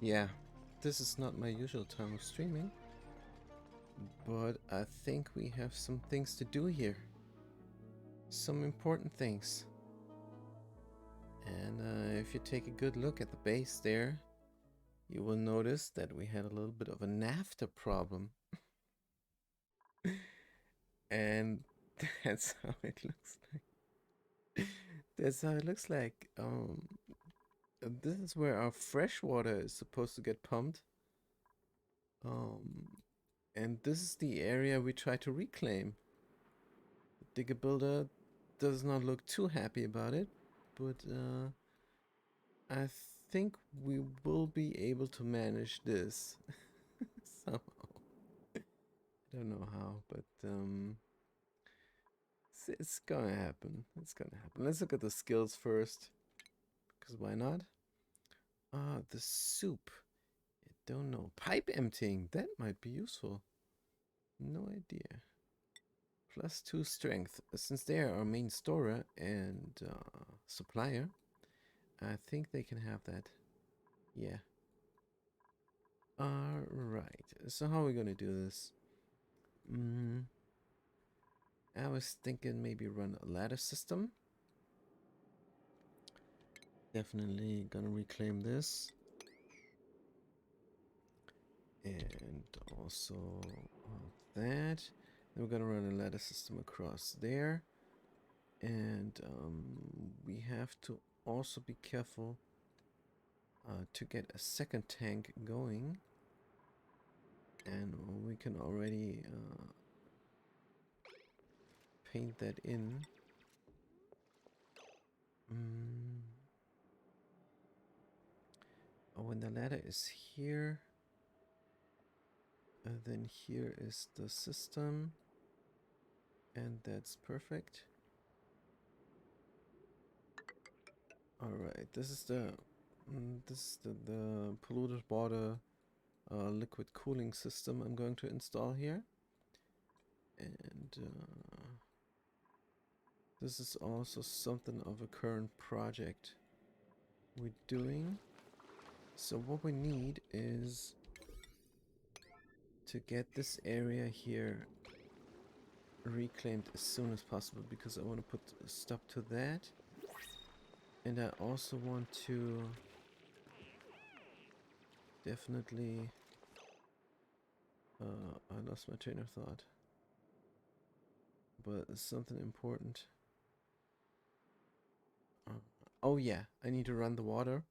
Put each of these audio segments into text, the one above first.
Yeah, this is not my usual time of streaming, but I think we have some things to do here. Some important things. And if you take a good look at the base there, you will notice that we had a little bit of a NAFTA problem. And that's how it looks like. That's how it looks like. This is where our fresh water is supposed to get pumped. Um, and this is the area we try to reclaim. Digger Builder does not look too happy about it, but I think we will be able to manage this somehow. I don't know how, but it's gonna happen. It's gonna happen. Let's look at the skills first, because why not? Ah, the soup. I don't know. Pipe emptying. That might be useful. No idea. +2 strength. Since they are our main storer and supplier, I think they can have that. Yeah. Alright. So how are we gonna do this? I was thinking maybe run a ladder system. Definitely gonna reclaim this. And also that. Then we're gonna run a ladder system across there. And we have to also be careful to get a second tank going. And we can already paint that in. Oh, when the ladder is here, then here is the system. And that's perfect. Alright, this is the polluted water liquid cooling system I'm going to install here. And this is also something of a current project we're doing. So what we need is to get this area here reclaimed as soon as possible, because I want to put a stop to that. And I also want to definitely... I lost my train of thought. But it's something important. Oh yeah, I need to run the water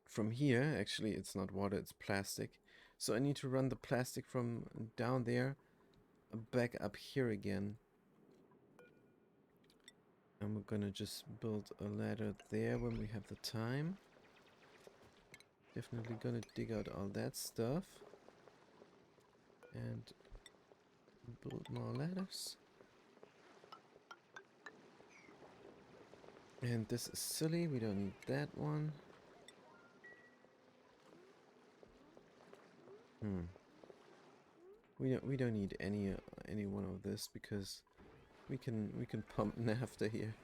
from here. Actually, it's not water, it's plastic. So I need to run the plastic from down there back up here again. And we're gonna just build a ladder there when we have the time. Definitely gonna dig out all that stuff. And build more ladders. And this is silly, we don't need that one. We don't need any one of this, because we can pump naphtha here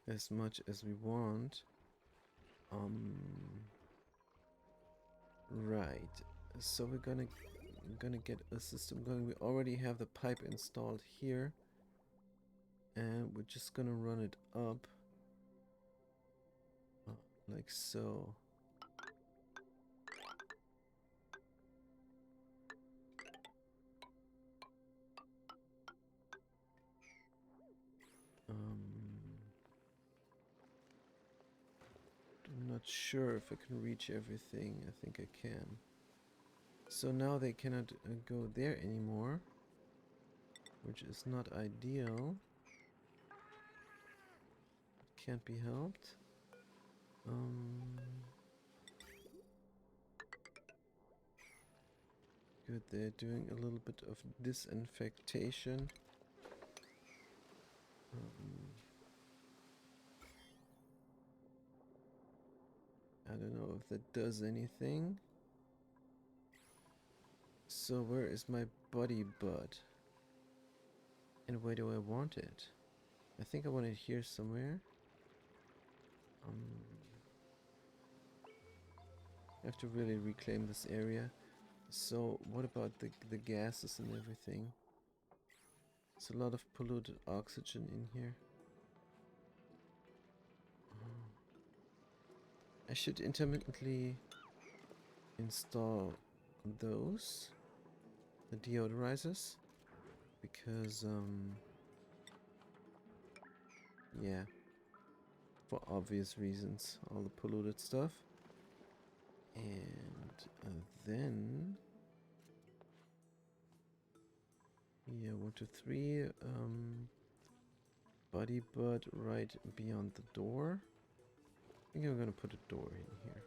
as much as we want. Right. So we're gonna get a system going. We already have the pipe installed here, and we're just gonna run it up like so. I'm not sure if I can reach everything. I think I can. So now they cannot go there anymore, which is not ideal. It can't be helped. Good, they're doing a little bit of disinfectation. I don't know if that does anything. So where is my body bud? And where do I want it? I think I want it here somewhere. have to really reclaim this area. So what about the gases and everything? There's a lot of polluted oxygen in here. I should intermittently install those, the deodorizers, because yeah, for obvious reasons, all the polluted stuff. And then yeah, 1, 2, 3, body bud right beyond the door. I think I'm gonna put a door in here.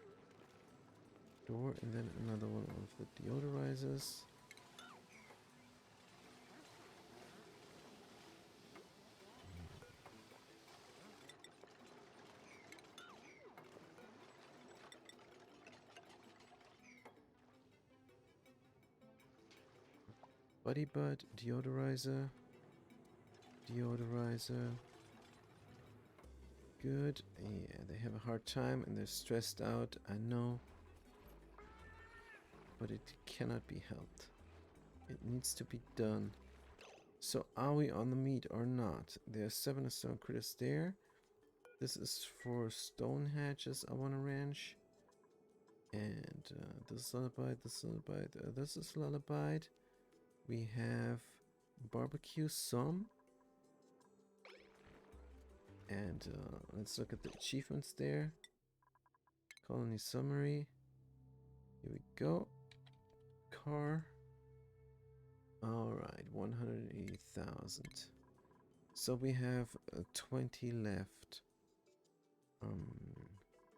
Door, and then another one of the deodorizers. Body bud, deodorizer, deodorizer. Good. Yeah, they have a hard time and they're stressed out, I know. But it cannot be helped. It needs to be done. So are we on the meat or not? There are 7 stone critters there. This is for stone hatches I want to ranch. And this is lullaby, this is lullaby, this is lullaby. We have barbecue some. And let's look at the achievements there. Colony summary. Here we go. Car. Alright, 180,000. So we have 20 left.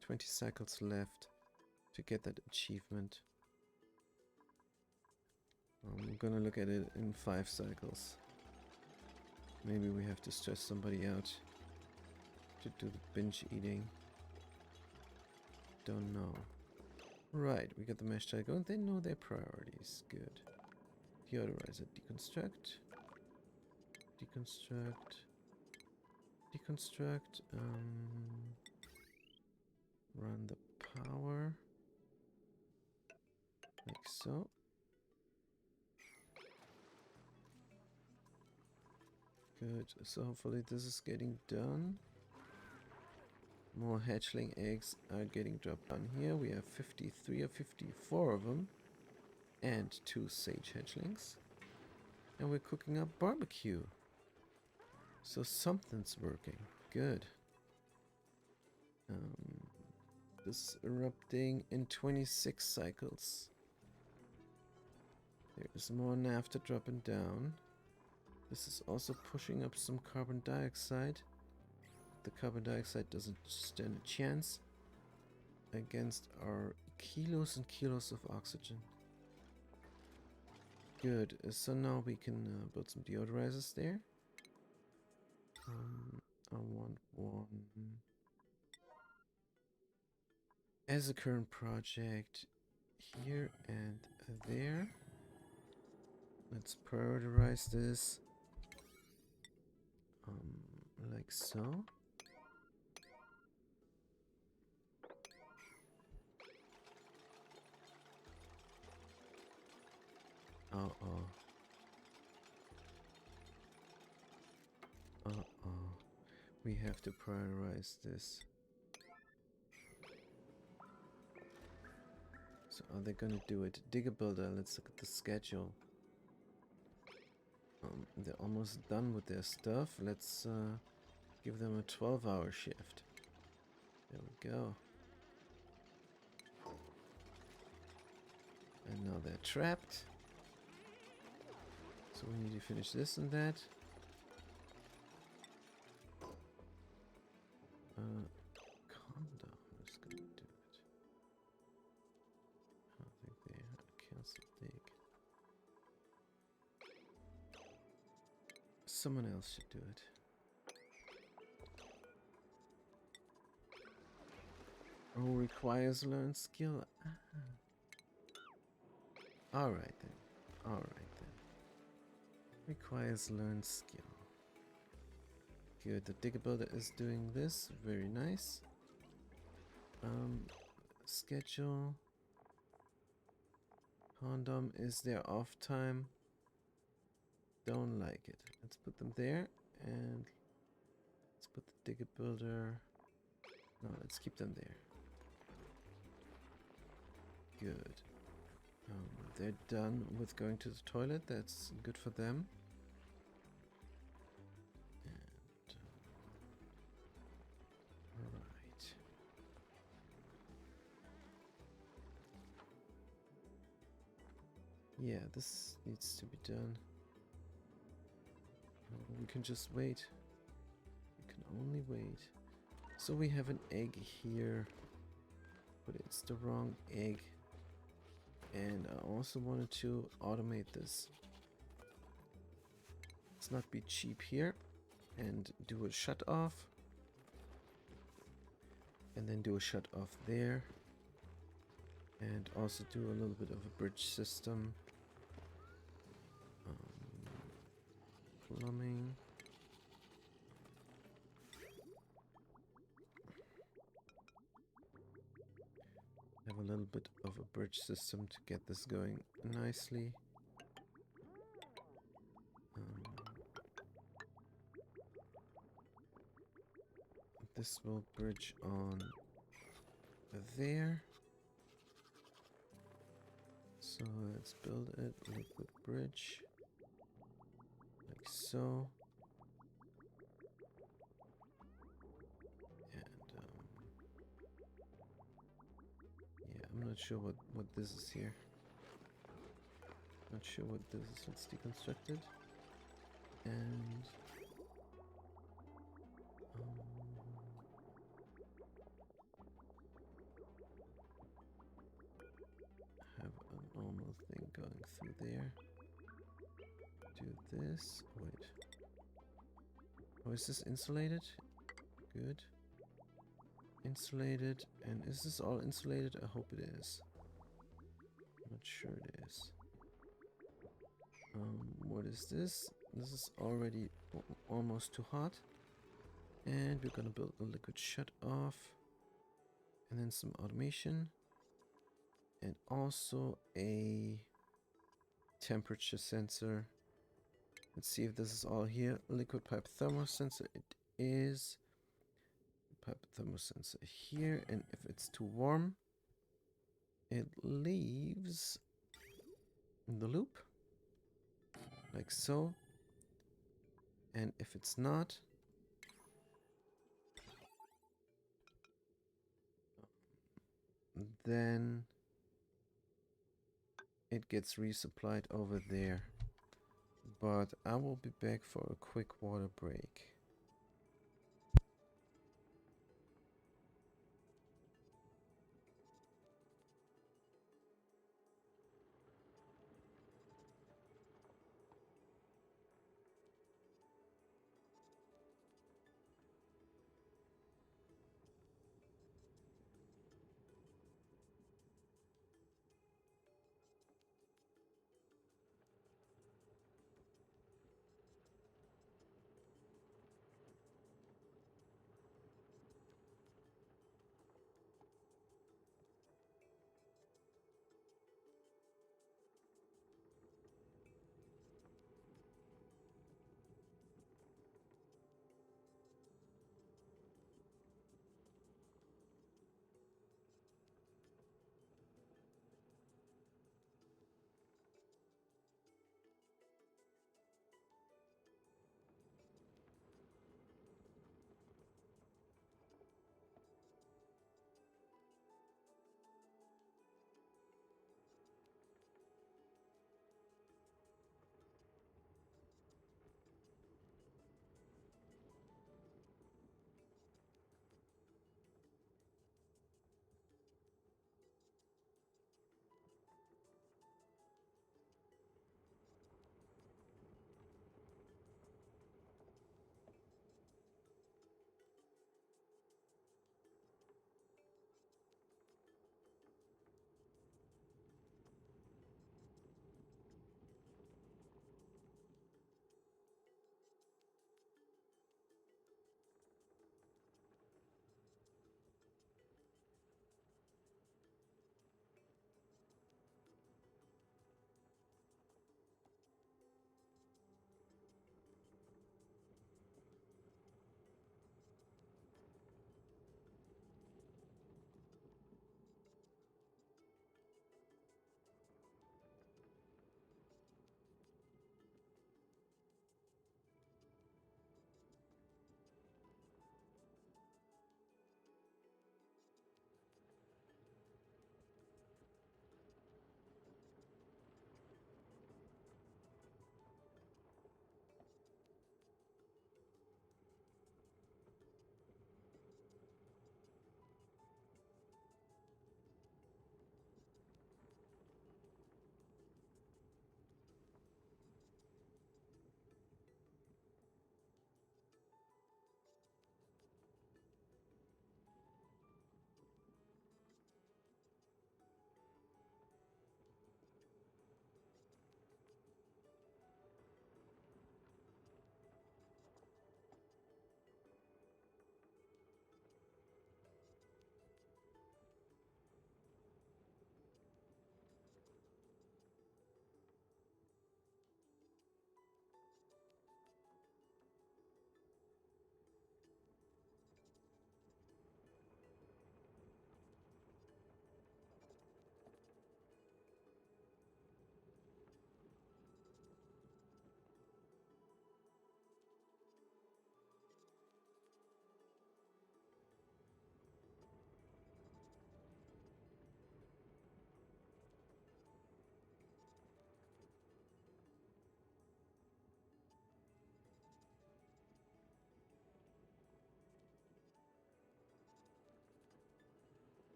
20 cycles left to get that achievement. I'm gonna look at it in 5 cycles. Maybe we have to stress somebody out to do the binge eating. Don't know. Right, we got the mesh tile going. They know their priorities. Good. Deodorizer. Deconstruct. Deconstruct. Deconstruct. Run the power. Like so. Good. So hopefully this is getting done. More hatchling eggs are getting dropped down here. We have 53 or 54 of them. And 2 sage hatchlings. And we're cooking up barbecue. So something's working. Good. This is erupting in 26 cycles. There's more naphtha dropping down. This is also pushing up some carbon dioxide. The carbon dioxide doesn't stand a chance against our kilos and kilos of oxygen. Good. So now we can build some deodorizers there. I want one as a current project here and there. Let's prioritize this like so. Uh-oh. Uh-oh. We have to prioritize this. So are they gonna do it? Digger builder, let's look at the schedule. They're almost done with their stuff. Let's give them a 12-hour shift. There we go. And now they're trapped. So we need to finish this and that. Calm down. Who's gonna do it? I think they had to cancel dig. Someone else should do it. Oh, requires learned skill. Alright then. Alright then. Requires learned skill. Good, the digger builder is doing this. Very nice. Schedule. Condom is their off time. Don't like it. Let's put them there, and let's put the digger builder. No, let's keep them there. Good. They're done with going to the toilet. That's good for them. And right. Yeah, this needs to be done. We can just wait. We can only wait. So we have an egg here, but it's the wrong egg. And I also wanted to automate this. Let's not be cheap here and do a shut off. And then do a shut off there. And also do a little bit of a bridge system. Plumbing. Have a little bit of a bridge system to get this going nicely. This will bridge on there. So let's build it liquid bridge like so. And yeah, I'm not sure what this is here. Not sure what this is. Let's deconstruct it. And have a normal thing going through there. Do this. Wait. Oh, is this insulated? Good. Insulated. And is this all insulated? I hope it is. I'm not sure it is. What is this? This is already almost too hot. And we're gonna build a liquid shut off. And then some automation. And also a temperature sensor. Let's see if this is all here. Liquid pipe thermosensor. It is. Pipe thermosensor here. And if it's too warm, it leaves the loop. Like so. And if it's not, then it gets resupplied over there. But I will be back for a quick water break.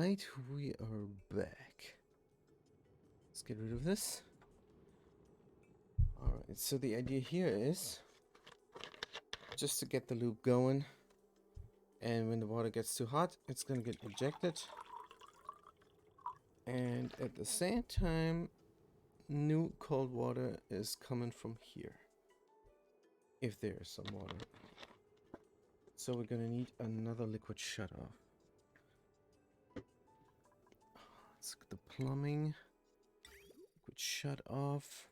Alright, we are back. Let's get rid of this. Alright, so the idea here is just to get the loop going, and when the water gets too hot, it's gonna get ejected. And at the same time, new cold water is coming from here. If there's some water. So we're gonna need another liquid shutoff. Let's get the plumbing. Liquid shut off.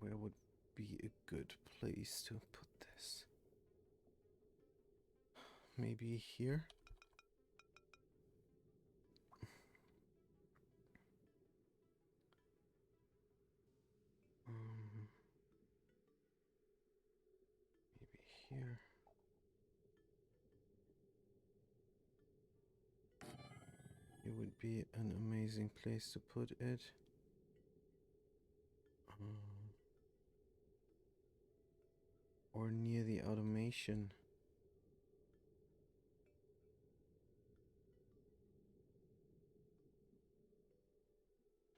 Where would be a good place to put this? Maybe here? Maybe here. It would be an amazing place to put it. Or near the automation.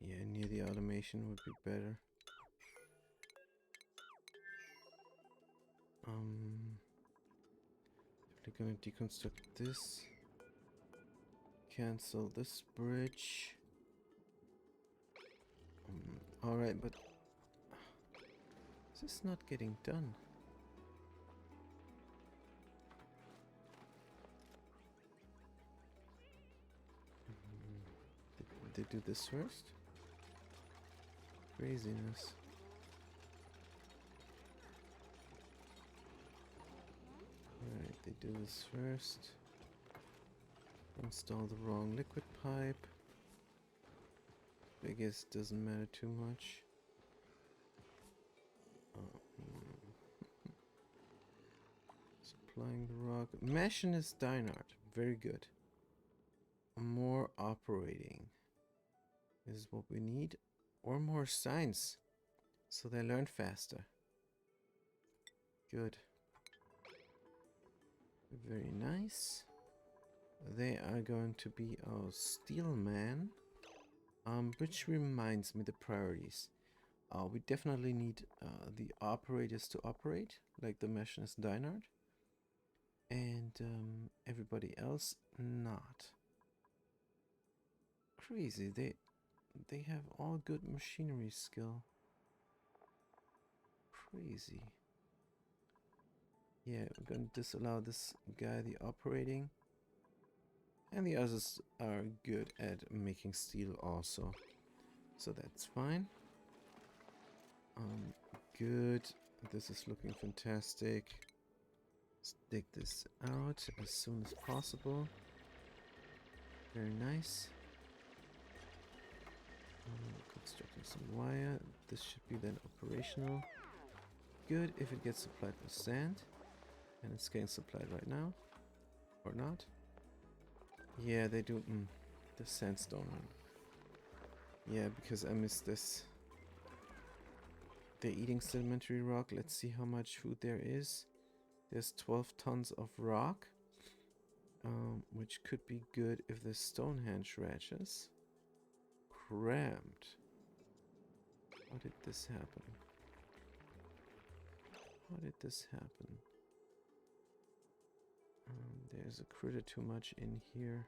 Yeah, near the automation would be better. We're gonna deconstruct this. Cancel this bridge. Alright, but this is not getting done. Did they do this first? Craziness. Alright, they do this first. Install the wrong liquid pipe. I guess it doesn't matter too much. Supplying the rock. Machinist Dynard. Very good. More operating is what we need. Or more science. So they learn faster. Good. Very nice. They are going to be our steel man. Which reminds me the priorities. We definitely need the operators to operate, like the machinist Dynard. And everybody else not. Crazy, they have all good machinery skill. Crazy. Yeah, we're going to disallow this guy the operating. And the others are good at making steel also. So that's fine. Good. This is looking fantastic. Let's dig this out as soon as possible. Very nice. Constructing some wire. This should be then operational. Good if it gets supplied with sand. And it's getting supplied right now. Or not. Yeah, they do. The sandstone one. Yeah, because I missed this. They're eating sedimentary rock. Let's see how much food there is. There's 12 tons of rock. Which could be good if the Stonehenge ratches. Crammed. How did this happen? How did this happen? There's a critter too much in here.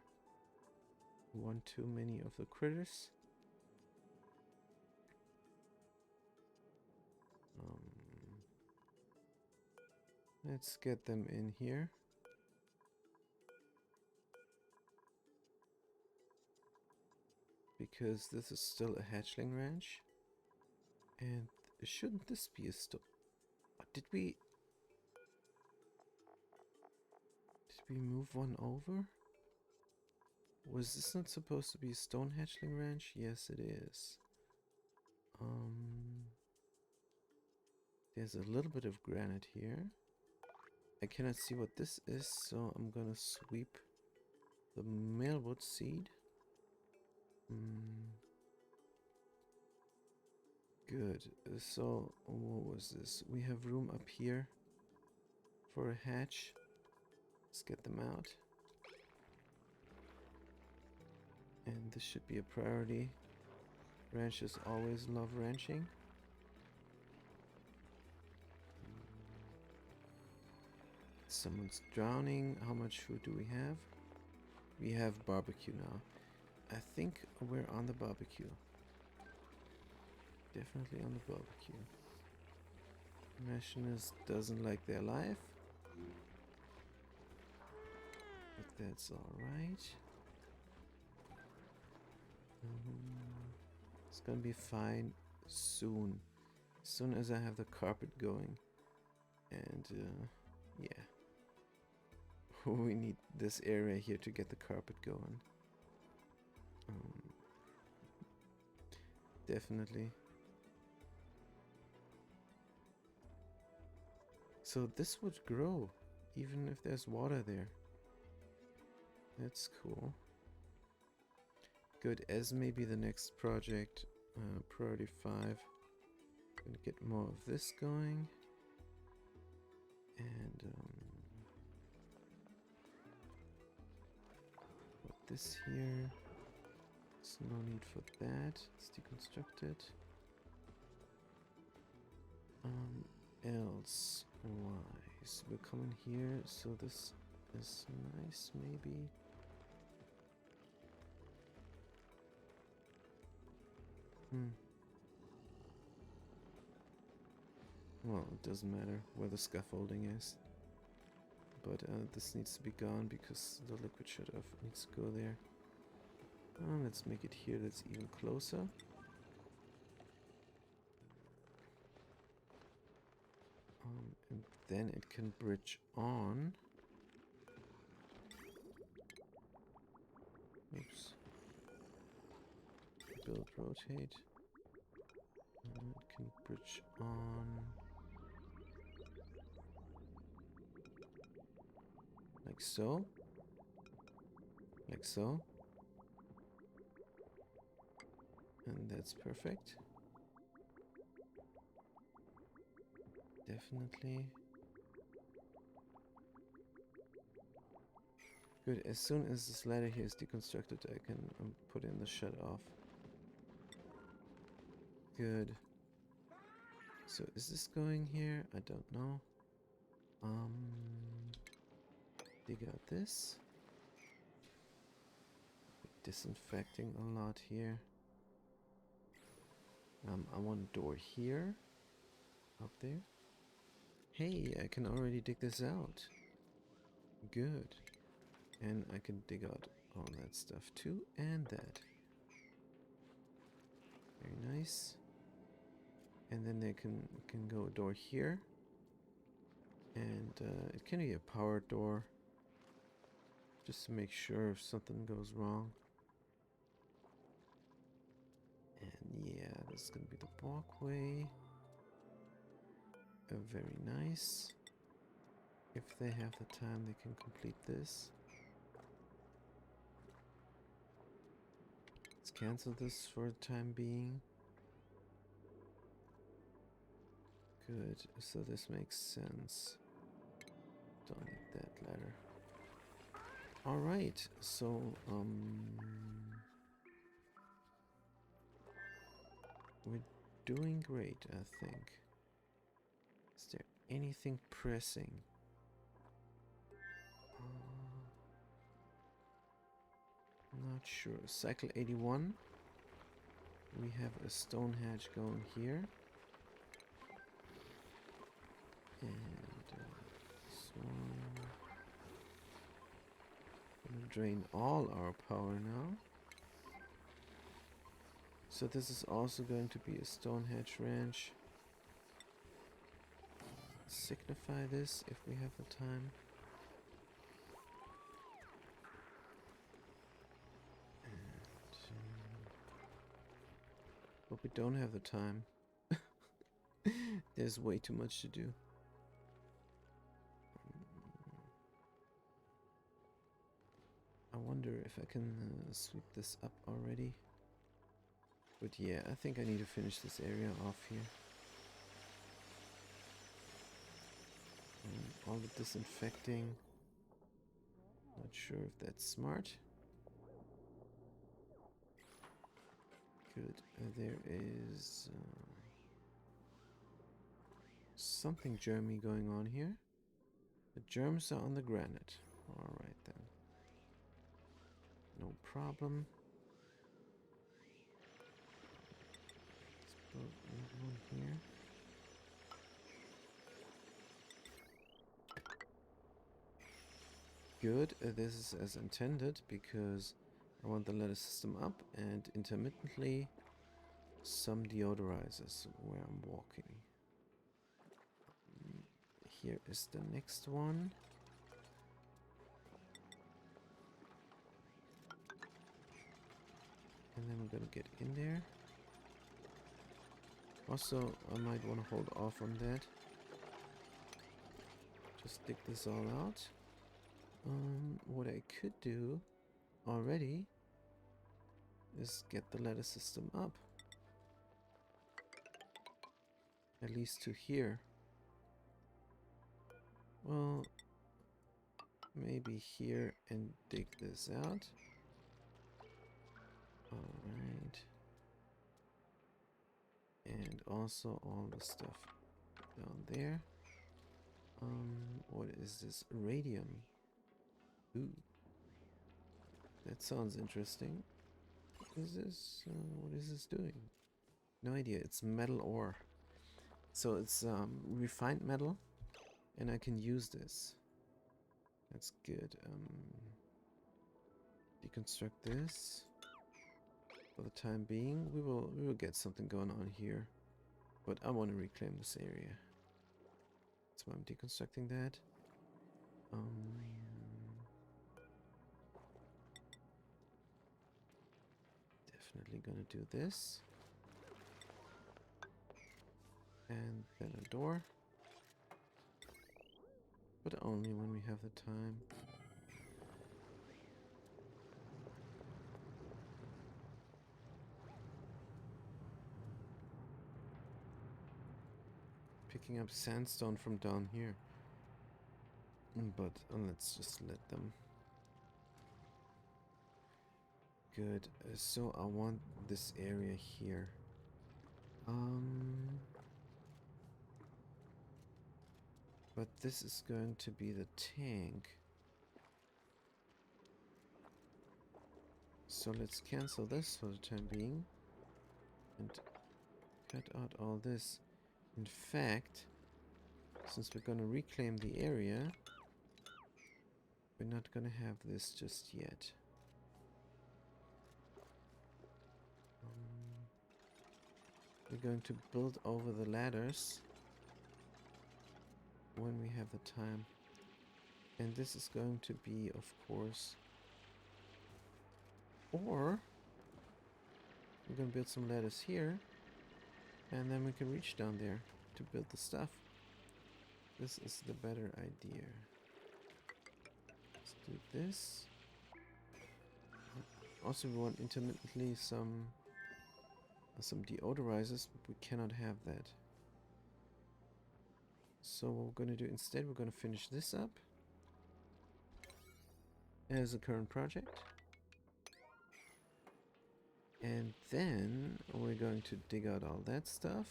One too many of the critters. Let's get them in here. Because this is still a hatchling ranch. And shouldn't this be a stone? Did we move one over? Was this not supposed to be a stone hatchling ranch? Yes, it is. There's a little bit of granite here. I cannot see what this is, so I'm gonna sweep the mailwood seed. Good. So, what was this? We have room up here for a hatch. Let's get them out. And this should be a priority. Ranchers always love ranching. Someone's drowning. How much food do we have? We have barbecue now. I think we're on the barbecue. Definitely on the barbecue. Machinist doesn't like their life. But that's alright. It's gonna be fine soon. As soon as I have the carpet going. And yeah. We need this area here to get the carpet going. Definitely. So this would grow even if there's water there. That's cool. Good, as maybe the next project, priority 5. Gonna get more of this going. And put this here. There's no need for that. It's deconstructed. Else wise, we'll come in here, so this is nice, maybe. Well, it doesn't matter where the scaffolding is. But this needs to be gone because the liquid shut-off needs to go there. Let's make it here, that's even closer. And then it can bridge on. Oops. Build, rotate. It can bridge on. Like so. Like so. And that's perfect. Definitely. Good, as soon as this ladder here is deconstructed, I can put in the shut off. Good. So is this going here? I don't know. Dig out this. Disinfecting a lot here. I want a door here. Up there. Hey, I can already dig this out. Good. And I can dig out all that stuff too, and that. Very nice. And then there can go a door here. And it can be a power door. Just to make sure if something goes wrong. And yeah, this is gonna be the walkway. Very nice. If they have the time, they can complete this. Let's cancel this for the time being. Good, so this makes sense. Don't need that ladder. Alright, so we're doing great, I think. Is there anything pressing? Not sure. Cycle 81. We have a stone hatch going here. And this one. Gonna drain all our power now. So this is also going to be a stone hatch ranch. Signify this if we have the time. But we don't have the time. There's way too much to do. I wonder if I can sweep this up already. But yeah, I think I need to finish this area off here. All the disinfecting. Not sure if that's smart. Good. There is something germy going on here. The germs are on the granite. Alright then. No problem. Let's build another one here. Good. This is as intended because I want the ladder system up and intermittently some deodorizers where I'm walking. Here is the next one. And then we're gonna get in there. Also, I might want to hold off on that. Just dig this all out. What I could do already is get the ladder system up. At least to here. Well, maybe here and dig this out. Alright. And also all the stuff down there. What is this? Radium. Ooh. That sounds interesting. What is this? What is this doing? No idea. It's metal ore. So it's refined metal. And I can use this. That's good. Deconstruct this. For the time being, we will get something going on here. But I want to reclaim this area. That's why I'm deconstructing that. Definitely gonna do this. And then a door. But only when we have the time. Picking up sandstone from down here. But let's just let them. Good. So I want this area here. But this is going to be the tank. So let's cancel this for the time being. And cut out all this. In fact, since we're going to reclaim the area, we're not going to have this just yet. We're going to build over the ladders when we have the time. And this is going to be, of course, or we're going to build some ladders here, and then we can reach down there to build the stuff. This is the better idea. Let's do this. Also, we want intermittently some deodorizers, but we cannot have that. So what we're going to do instead, we're going to finish this up as a current project. And then we're going to dig out all that stuff.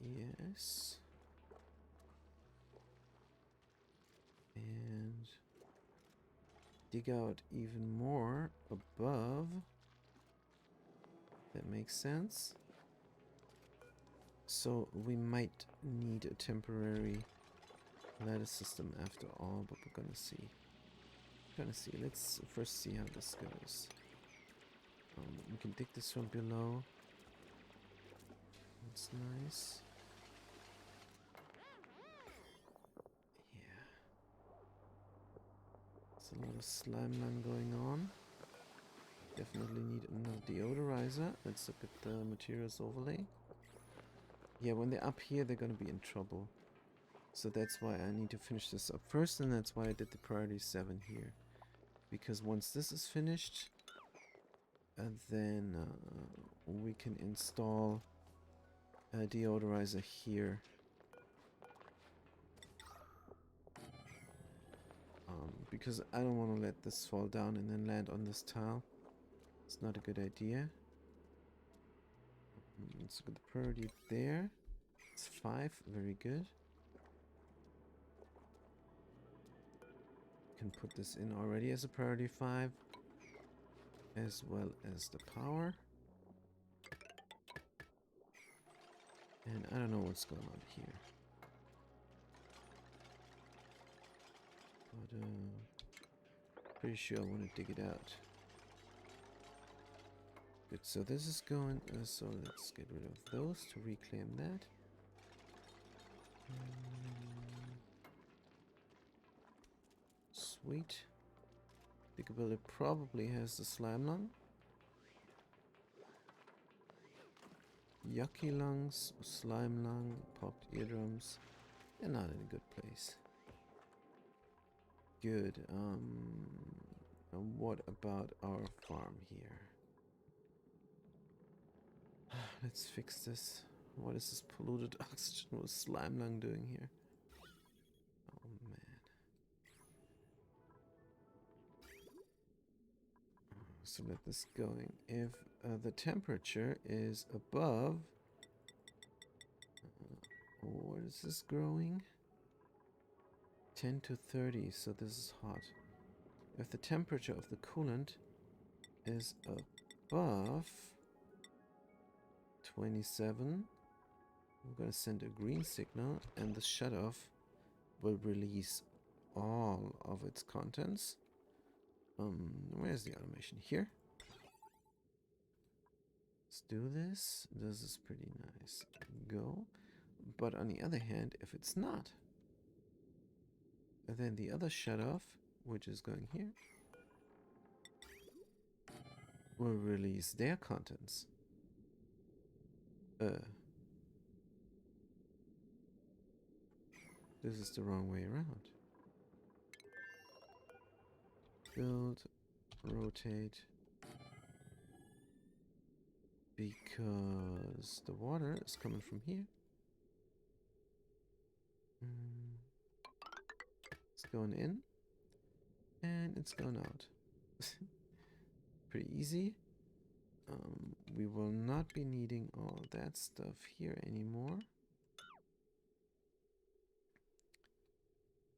Yes. And dig out even more above. That makes sense. So we might need a temporary ladder system after all, but we're gonna see. Let's first see how this goes. We can dig this from below. That's nice. Yeah. There's a lot of slime land going on. Definitely need another deodorizer. Let's look at the materials overlay. Yeah, when they're up here, they're gonna be in trouble. So that's why I need to finish this up first, and that's why I did the priority 7 here. Because once this is finished, then we can install a deodorizer here. Because I don't want to let this fall down and then land on this tile. It's not a good idea. Let's look at the priority there. It's 5, very good. Can put this in already as a priority 5, as well as the power. And I don't know what's going on here. But pretty sure I want to dig it out. Good, so this is going, so let's get rid of those to reclaim that. Sweet. Big Ability probably has the slime lung. Yucky lungs, slime lung, popped eardrums. They're not in a good place. Good. And what about our farm here? Let's fix this. What is this polluted oxygen with slime lung doing here? Oh man. So let this going. If the temperature is above, what is this growing? 10 to 30, so this is hot. If the temperature of the coolant is above 27, we're gonna send a green signal and the shutoff will release all of its contents. Where's the automation? Here. Let's do this. This is pretty nice. Go. But on the other hand, if it's not, then the other shutoff, which is going here, will release their contents. This is the wrong way around. Build, rotate, because the water is coming from here. It's going in, and it's going out. Pretty easy. We will not be needing all that stuff here anymore.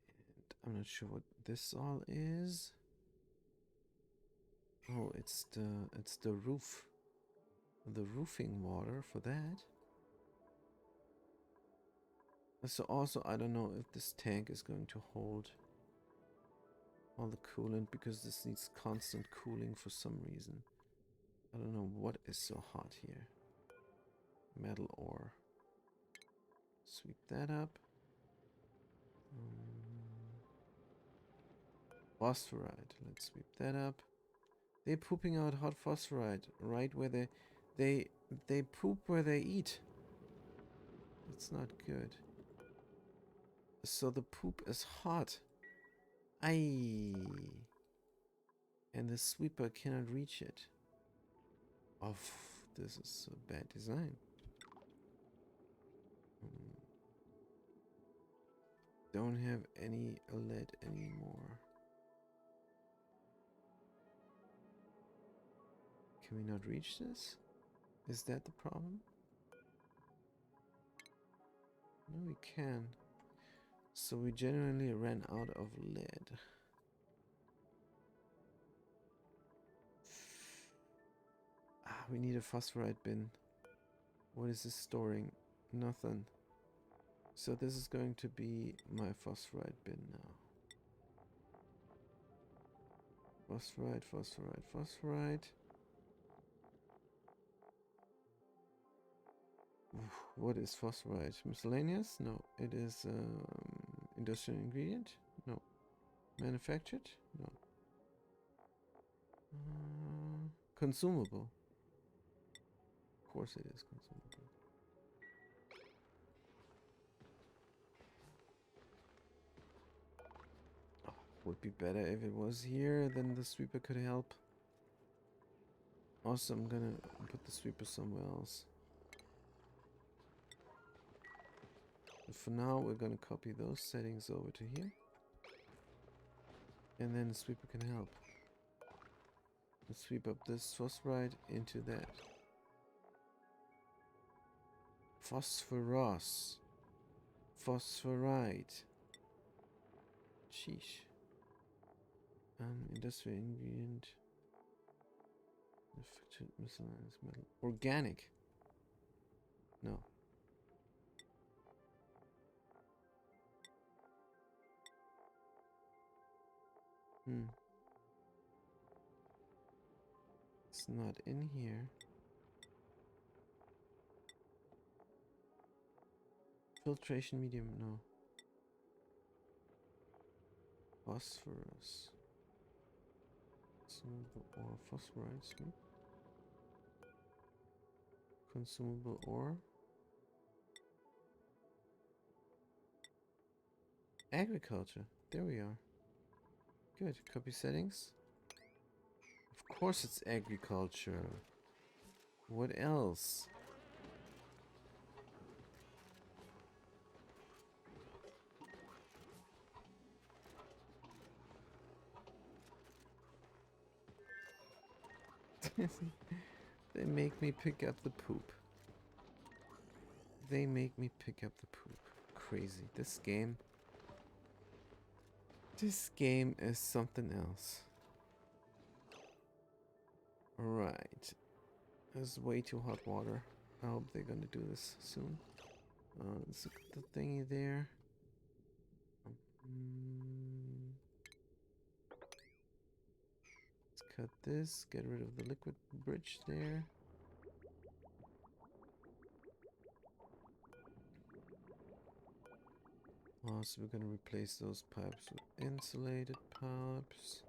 And I'm not sure what this all is. Oh, it's the roof. The roofing water for that. So also, I don't know if this tank is going to hold all the coolant, because this needs constant cooling for some reason. I don't know what is so hot here. Metal ore. Sweep that up. Phosphorite. Let's sweep that up. They're pooping out hot phosphorite right where they poop where they eat. It's not good. So the poop is hot. Aye. And the sweeper cannot reach it. Oh, this is a bad design. Don't have any lead anymore. Can we not reach this? Is that the problem? No, we can. So we genuinely ran out of lead. We need a phosphorite bin. What is this storing? Nothing. So this is going to be my phosphorite bin now. Phosphorite, phosphorite, phosphorite. What is phosphorite? Miscellaneous? No. It is industrial ingredient? No. Manufactured? No. Consumable. Of course it is consumable. Oh, would be better if it was here, then the sweeper could help. Also, I'm gonna put the sweeper somewhere else. But for now, we're gonna copy those settings over to here. And then the sweeper can help. Let's sweep up this phosphorite into that. Phosphorus. Phosphorite. Sheesh. Industrial ingredient. Affected miscellaneous metal. Organic. No. It's not in here. Filtration medium, no. Phosphorus. Consumable ore, phosphorite. Consumable ore. Agriculture. There we are. Good. Copy settings. Of course it's agriculture. What else? They make me pick up the poop. They make me pick up the poop. Crazy. This game is something else. Alright. There's way too hot water. I hope they're gonna do this soon. Let's look at the thingy there. Let's cut this. Get rid of the liquid bridge there. So we're gonna replace those pipes with insulated pipes.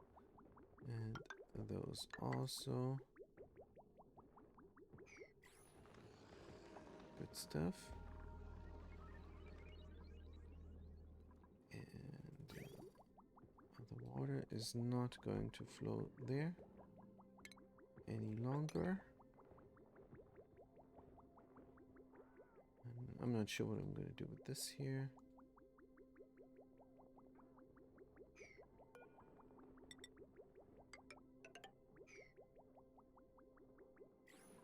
And those also. Good stuff. And the water is not going to flow there any longer. And I'm not sure what I'm going to do with this here.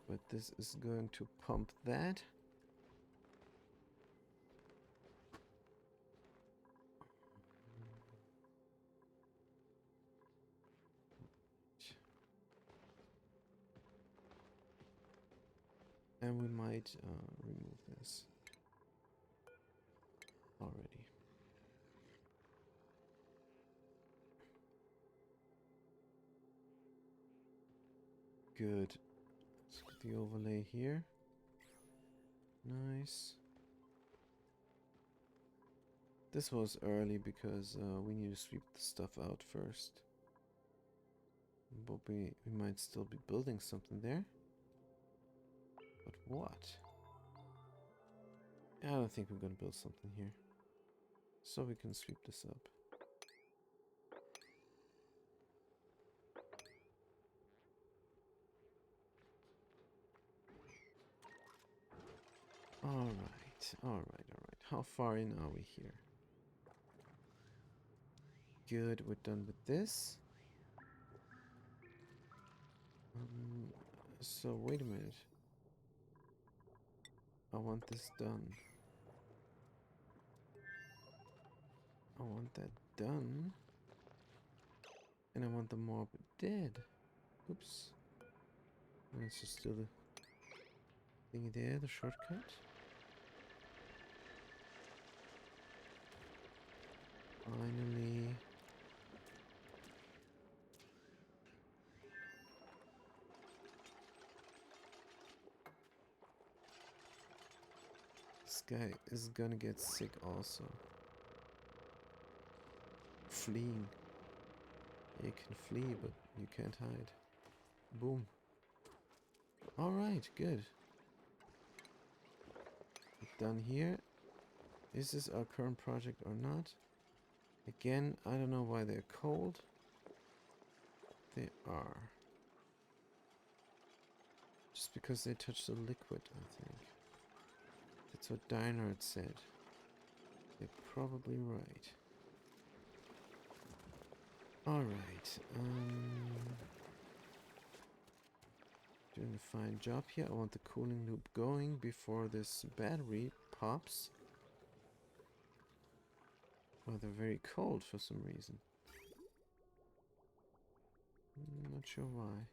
But this is going to pump that. And we might remove this already. Good. Let's get the overlay here. Nice. This was early because we need to sweep the stuff out first. But we might still be building something there. But what? I don't think we're gonna build something here. So we can sweep this up. Alright. How far in are we here? Good, we're done with this. So wait a minute. I want this done. I want that done. And I want the mob dead. Oops. Let's just do the thingy there, the shortcut. Finally. This guy is gonna get sick also. Fleeing. You can flee, but you can't hide. Boom. Alright, good. Done here. Is this our current project or not? Again, I don't know why they're cold. They are. Just because they touch the liquid, I think. That's what Dynard said. They're probably right. Alright. Doing a fine job here. I want the cooling loop going before this battery pops. Oh, they're very cold for some reason. Not sure why.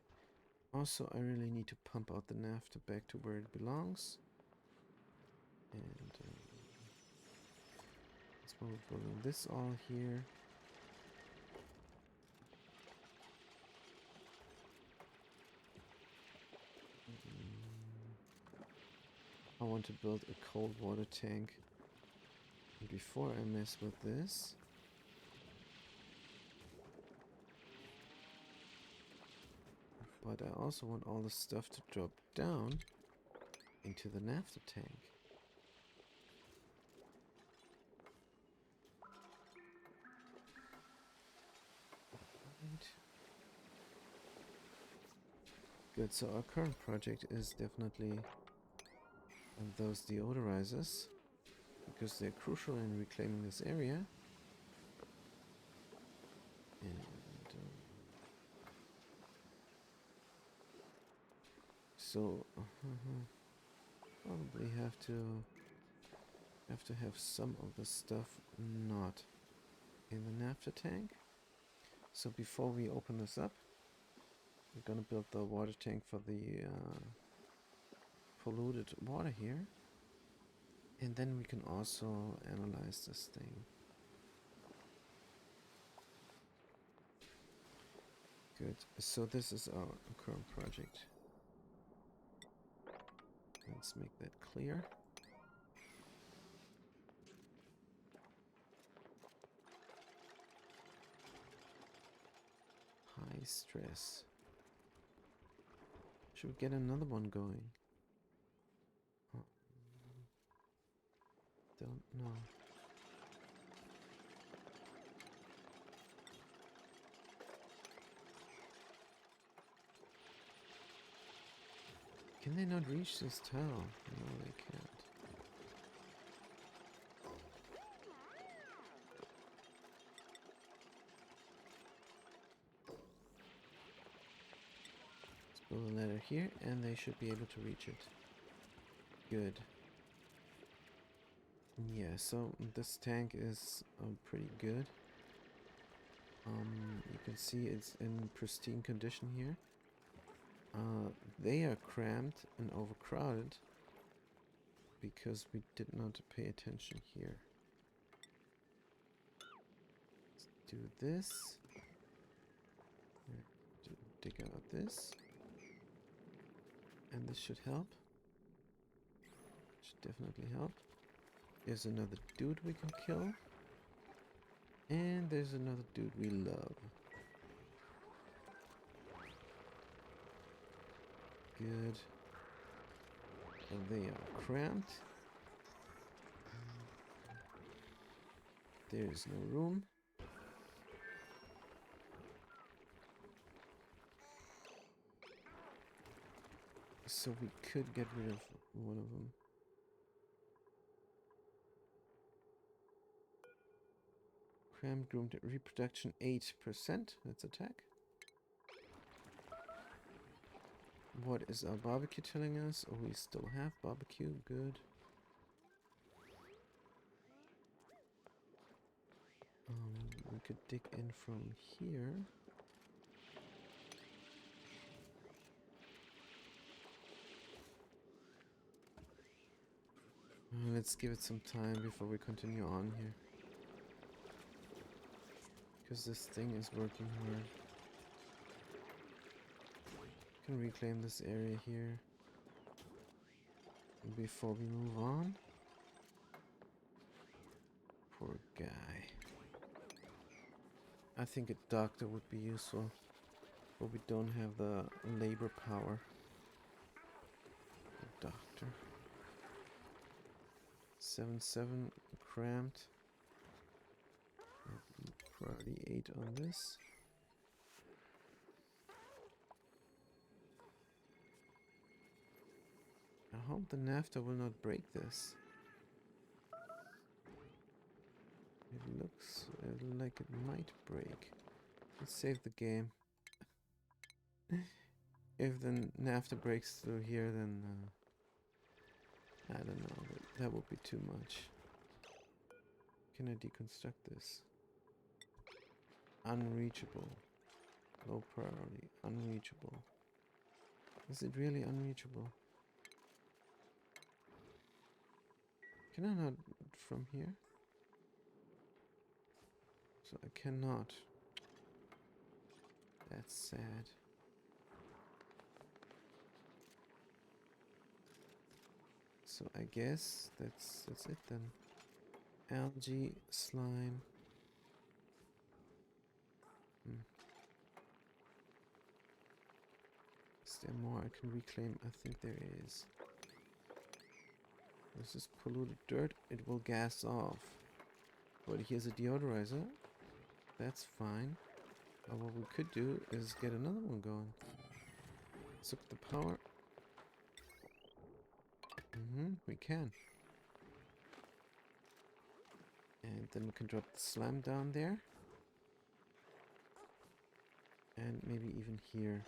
Also, I really need to pump out the naphtha back to where it belongs. And that's why we're building this all here. I want to build a cold water tank before I mess with this. But I also want all the stuff to drop down into the naphtha tank. Right. Good, so our current project is definitely those deodorizers, because they're crucial in reclaiming this area. And so probably have to have some of the stuff not in the naphtha tank. So before we open this up, we're gonna build the water tank for the polluted water here, and then we can also analyze this thing. Good. So this is our current project. Let's make that clear. High stress. Should we get another one going? Don't know. Can they not reach this tower? No, they can't. Let's build a ladder here, and they should be able to reach it. Good. Yeah, so this tank is pretty good. You can see it's in pristine condition here. They are cramped and overcrowded because we did not pay attention here. Let's do this. Dig out this. And this should help. Should definitely help. There's another dude we can kill. And there's another dude we love. Good. And they are cramped. There is no room. So we could get rid of one of them. Cramped room reproduction 8%. Let's attack. What is our barbecue telling us? Oh, we still have barbecue. Good. We could dig in from here. Let's give it some time before we continue on here. Because this thing is working hard. Can reclaim this area here before we move on. Poor guy. I think a doctor would be useful, but we don't have the labor power. A doctor. 7-7 cramped. Priority 8 on this. I hope the naphtha will not break this. It looks like it might break. Let's save the game. If the NAFTA breaks through here, then I don't know. That would be too much. Can I deconstruct this? Unreachable. Low priority. Unreachable. Is it really unreachable? Can I not from here? So I cannot. That's sad. So I guess that's it then. Algae, slime. Is there more I can reclaim? I think there is. This is polluted dirt. It will gas off. But here's a deodorizer. That's fine. What we could do is get another one going. Let's look at the power. We can. And then we can drop the slime down there. And maybe even here.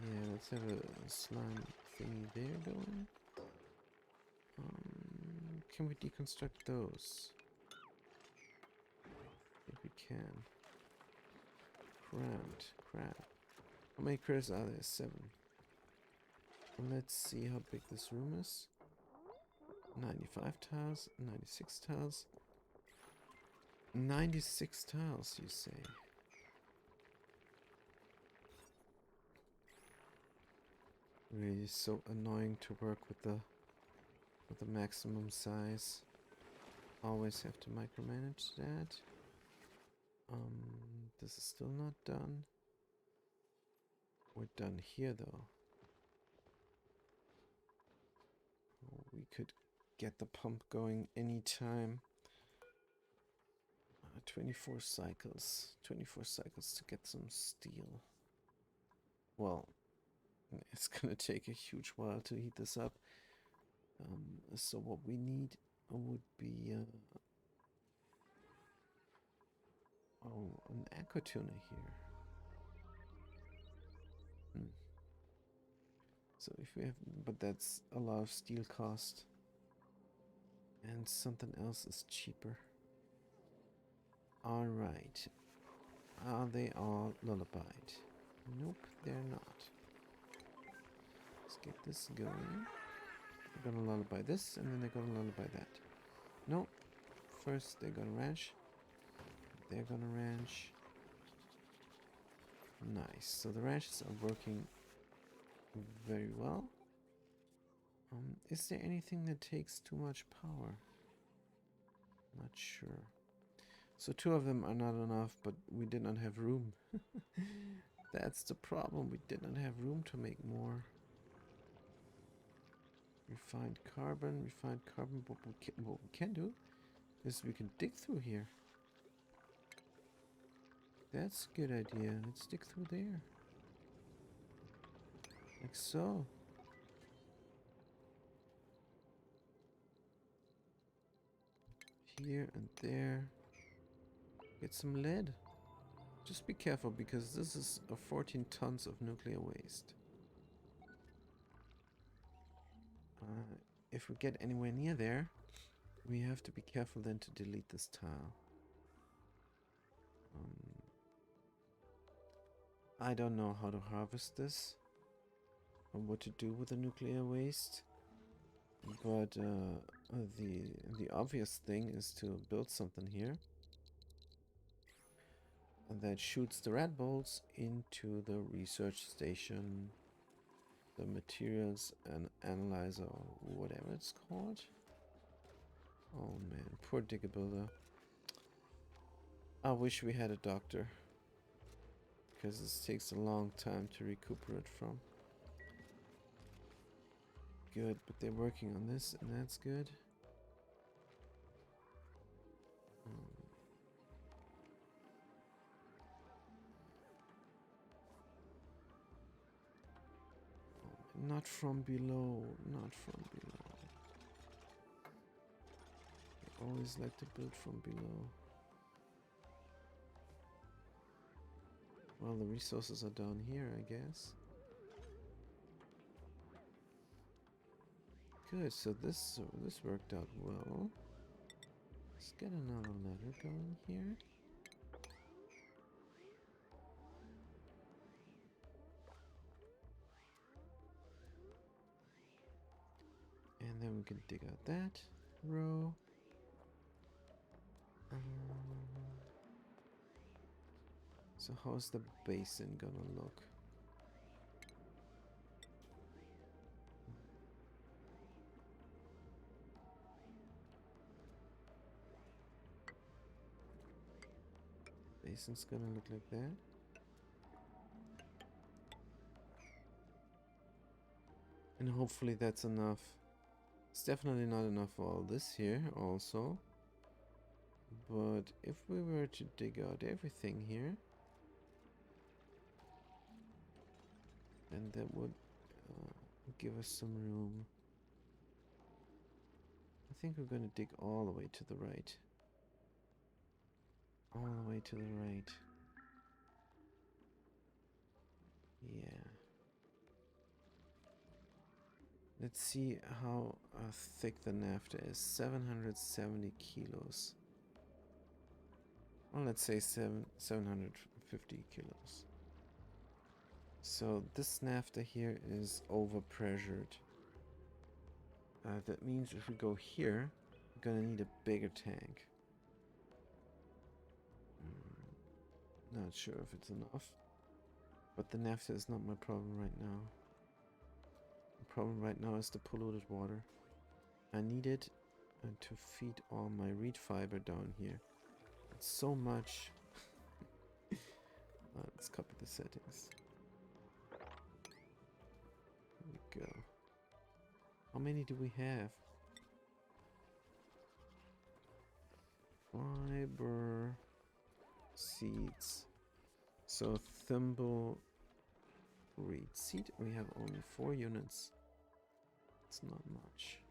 Yeah, let's have a slime thingy there going. Can we deconstruct those? I think we can. Crap. How many critters are there? 7. Let's see how big this room is. 95 tiles, 96 tiles. 96 tiles, you say? Really so annoying to work with the maximum size. Always have to micromanage that. This is still not done. We're done here though. We could get the pump going anytime. 24 cycles. 24 cycles to get some steel. Well, it's gonna take a huge while to heat this up. So what we need would be an echo tuner here. So if we have, but that's a lot of steel cost, and something else is cheaper. All right, are they all lullabied? Nope, they're not. Let's get this going. They're gonna lullaby this, and then they're gonna lullaby that. No, first they're gonna ranch. They're gonna ranch. Nice. So the ranches are working very well. Is there anything that takes too much power? Not sure. So 2 of them are not enough, but we did not have room. That's the problem. We did not have room to make more. Refined carbon. What we can do is we can dig through here. That's a good idea. Let's dig through there. Like so. Here and there. Get some lead. Just be careful because this is 14 tons of nuclear waste. If we get anywhere near there, we have to be careful then to delete this tile. I don't know how to harvest this or what to do with the nuclear waste, but the obvious thing is to build something here that shoots the red bolts into the research station, the materials and analyzer, or whatever it's called. Oh man, poor digger builder. I wish we had a doctor, because this takes a long time to recuperate from. Good, but they're working on this, and that's good. Not from below, not from below. I always like to build from below. Well, the resources are down here, I guess. Good, so this worked out well. Let's get another ladder going here. And then we can dig out that row. So how's the basin gonna look? Basin's gonna look like that. And hopefully that's enough. It's definitely not enough for all this here also. But if we were to dig out everything here, then that would give us some room. I think we're gonna dig all the way to the right. All the way to the right. Yeah. Let's see how thick the NAFTA is. 770 kilos. Well, let's say 750 kilos. So this NAFTA here is overpressured. That means if we go here, we're gonna need a bigger tank. Not sure if it's enough. But the NAFTA is not my problem right now. The problem right now is the polluted water. I need it to feed all my reed fiber down here. It's so much. Let's copy the settings. There we go. How many do we have? Fiber seeds. So thimble reed seed. We have only 4 units. It's not much.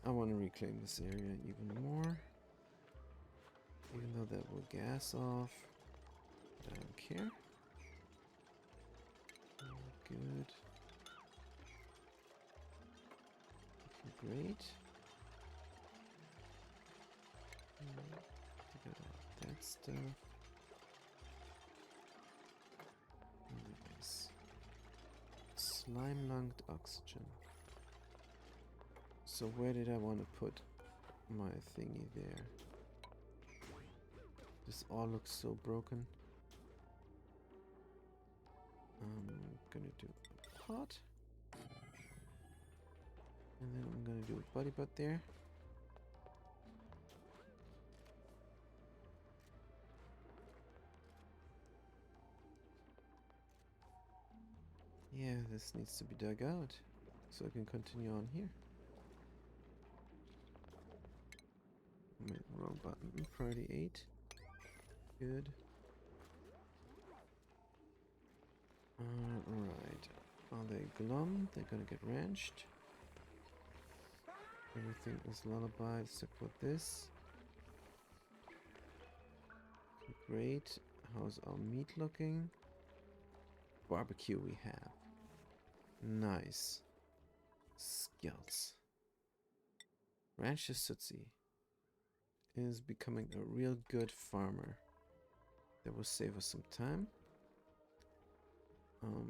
I want to reclaim this area even more. Even though that will gas off. I don't care. Good. Okay, great. Take out that stuff. Nice. Slime-lunged oxygen. So where did I want to put my thingy there? This all looks so broken. I'm gonna do a pot. And then I'm gonna do a body butt there. Yeah, this needs to be dug out so I can continue on here. Wrong button. Priority 8. Good. Alright. Are they glum? They're gonna get wrenched. Everything is lullaby except for this. Great. How's our meat looking? Barbecue we have. Nice. Skills. Rancher Sutsi is becoming a real good farmer. That will save us some time.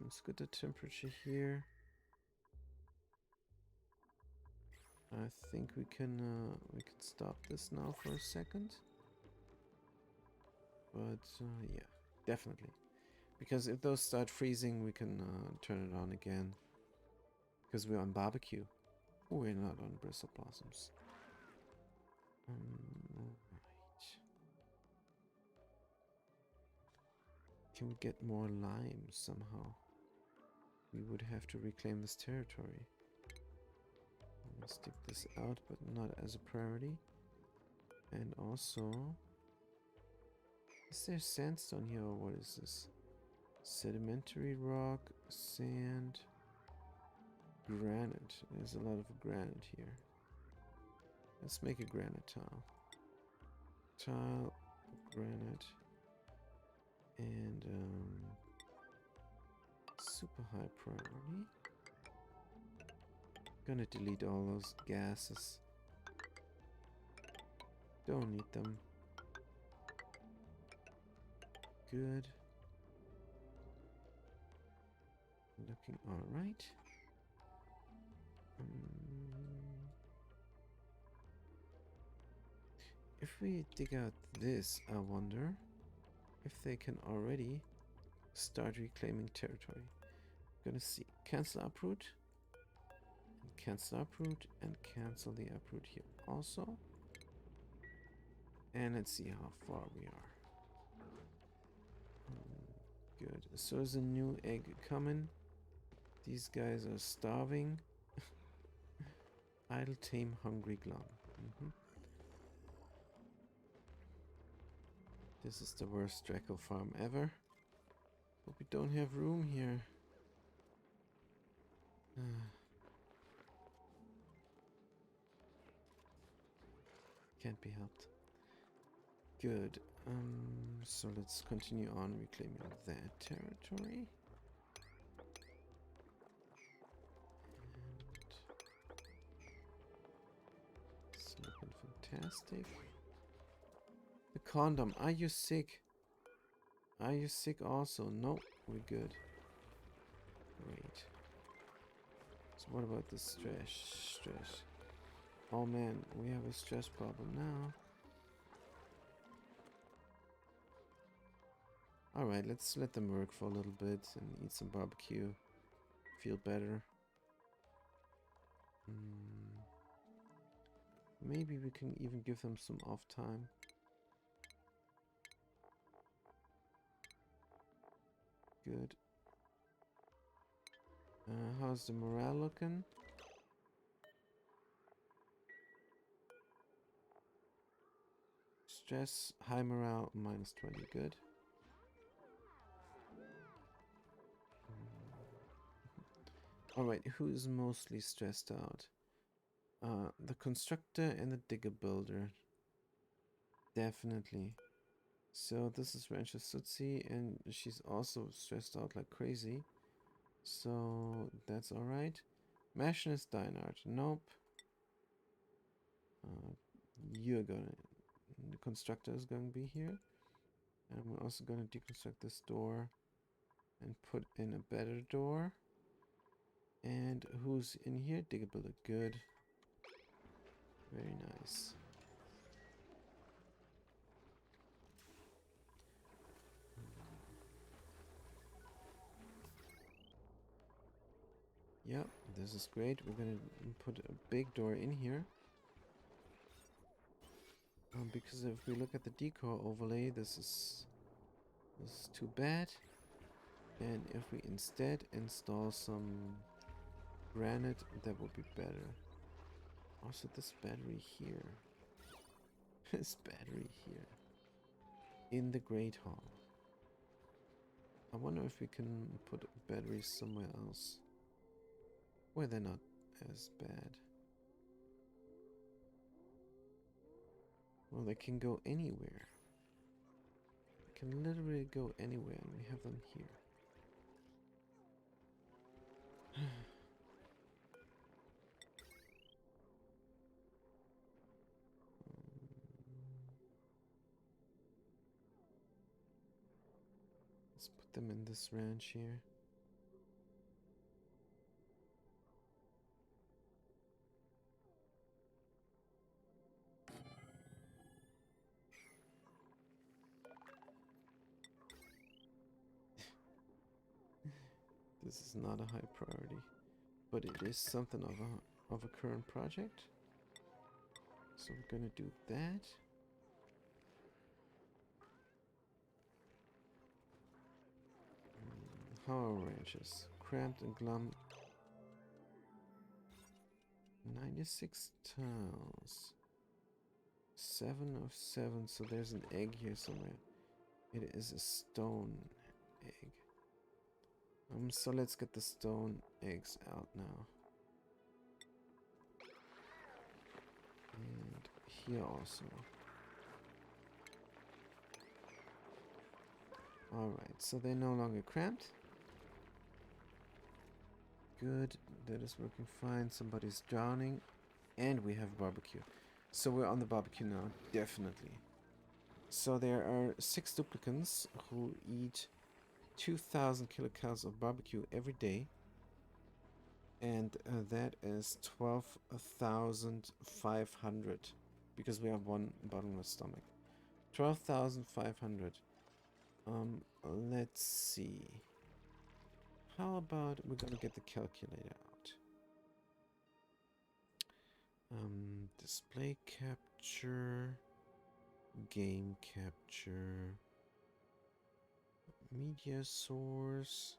Let's get the temperature here. I think we can stop this now for a second. But yeah, definitely. Because if those start freezing, we can turn it on again. Because we're on barbecue. We're not on bristle blossoms. Right. Can we get more lime somehow? We would have to reclaim this territory. Let's stick this out, but not as a priority. And also, is there sandstone here or what is this? Sedimentary rock, sand, granite. There's a lot of granite here. Let's make a granite tile. Tile granite. And super high priority. Gonna delete all those gases. Don't need them. Good. Looking alright. If we dig out this, I wonder if they can already start reclaiming territory. Gonna see. Cancel uproot. And cancel uproot. And cancel the uproot here also. And let's see how far we are. Good. So there's a new egg coming. These guys are starving. Idle, tame, hungry, glum. This is the worst Draco farm ever. But we don't have room here. Can't be helped. Good. So let's continue on reclaiming that territory. And it's looking fantastic. The condom. Are you sick? Are you sick also? No, we're good. Great. So what about the stress? Oh man, we have a stress problem now. Alright, let's let them work for a little bit and eat some barbecue. Feel better. Maybe we can even give them some off time. Good. How's the morale looking? Stress, high morale, -20. Good. Alright, who's mostly stressed out? The constructor and the digger builder. Definitely. So this is Rancher Sutsi, and she's also stressed out like crazy. So that's alright. Machinist Dinard. Nope. You're gonna... The constructor is going to be here. And we're also going to deconstruct this door and put in a better door. And who's in here? Digger builder. Good. Very nice. Yep, this is great. We're gonna put a big door in here. Because if we look at the decor overlay, this is too bad. And if we instead install some granite, that would be better. Also, this battery here. This battery here. In the Great Hall. I wonder if we can put batteries somewhere else. Where they're not as bad. Well, they can go anywhere. They can literally go anywhere, and we have them here. Let's put them in this ranch here. This is not a high priority, but it is something of a current project. So we're gonna do that. How are ranches? Cramped and glum. 96 tiles. 7 of 7, so there's an egg here somewhere. It is a stone egg. So let's get the stone eggs out now. And here also. Alright, so they're no longer cramped. Good, that is working fine. Somebody's drowning. And we have barbecue. So we're on the barbecue now, definitely. So there are 6 duplicants who eat 2,000 kilocalories of barbecue every day. And that is 12,500. Because we have one bottomless stomach. 12,500. Let's see. How about we're gonna get the calculator out. Display capture, game capture, media source,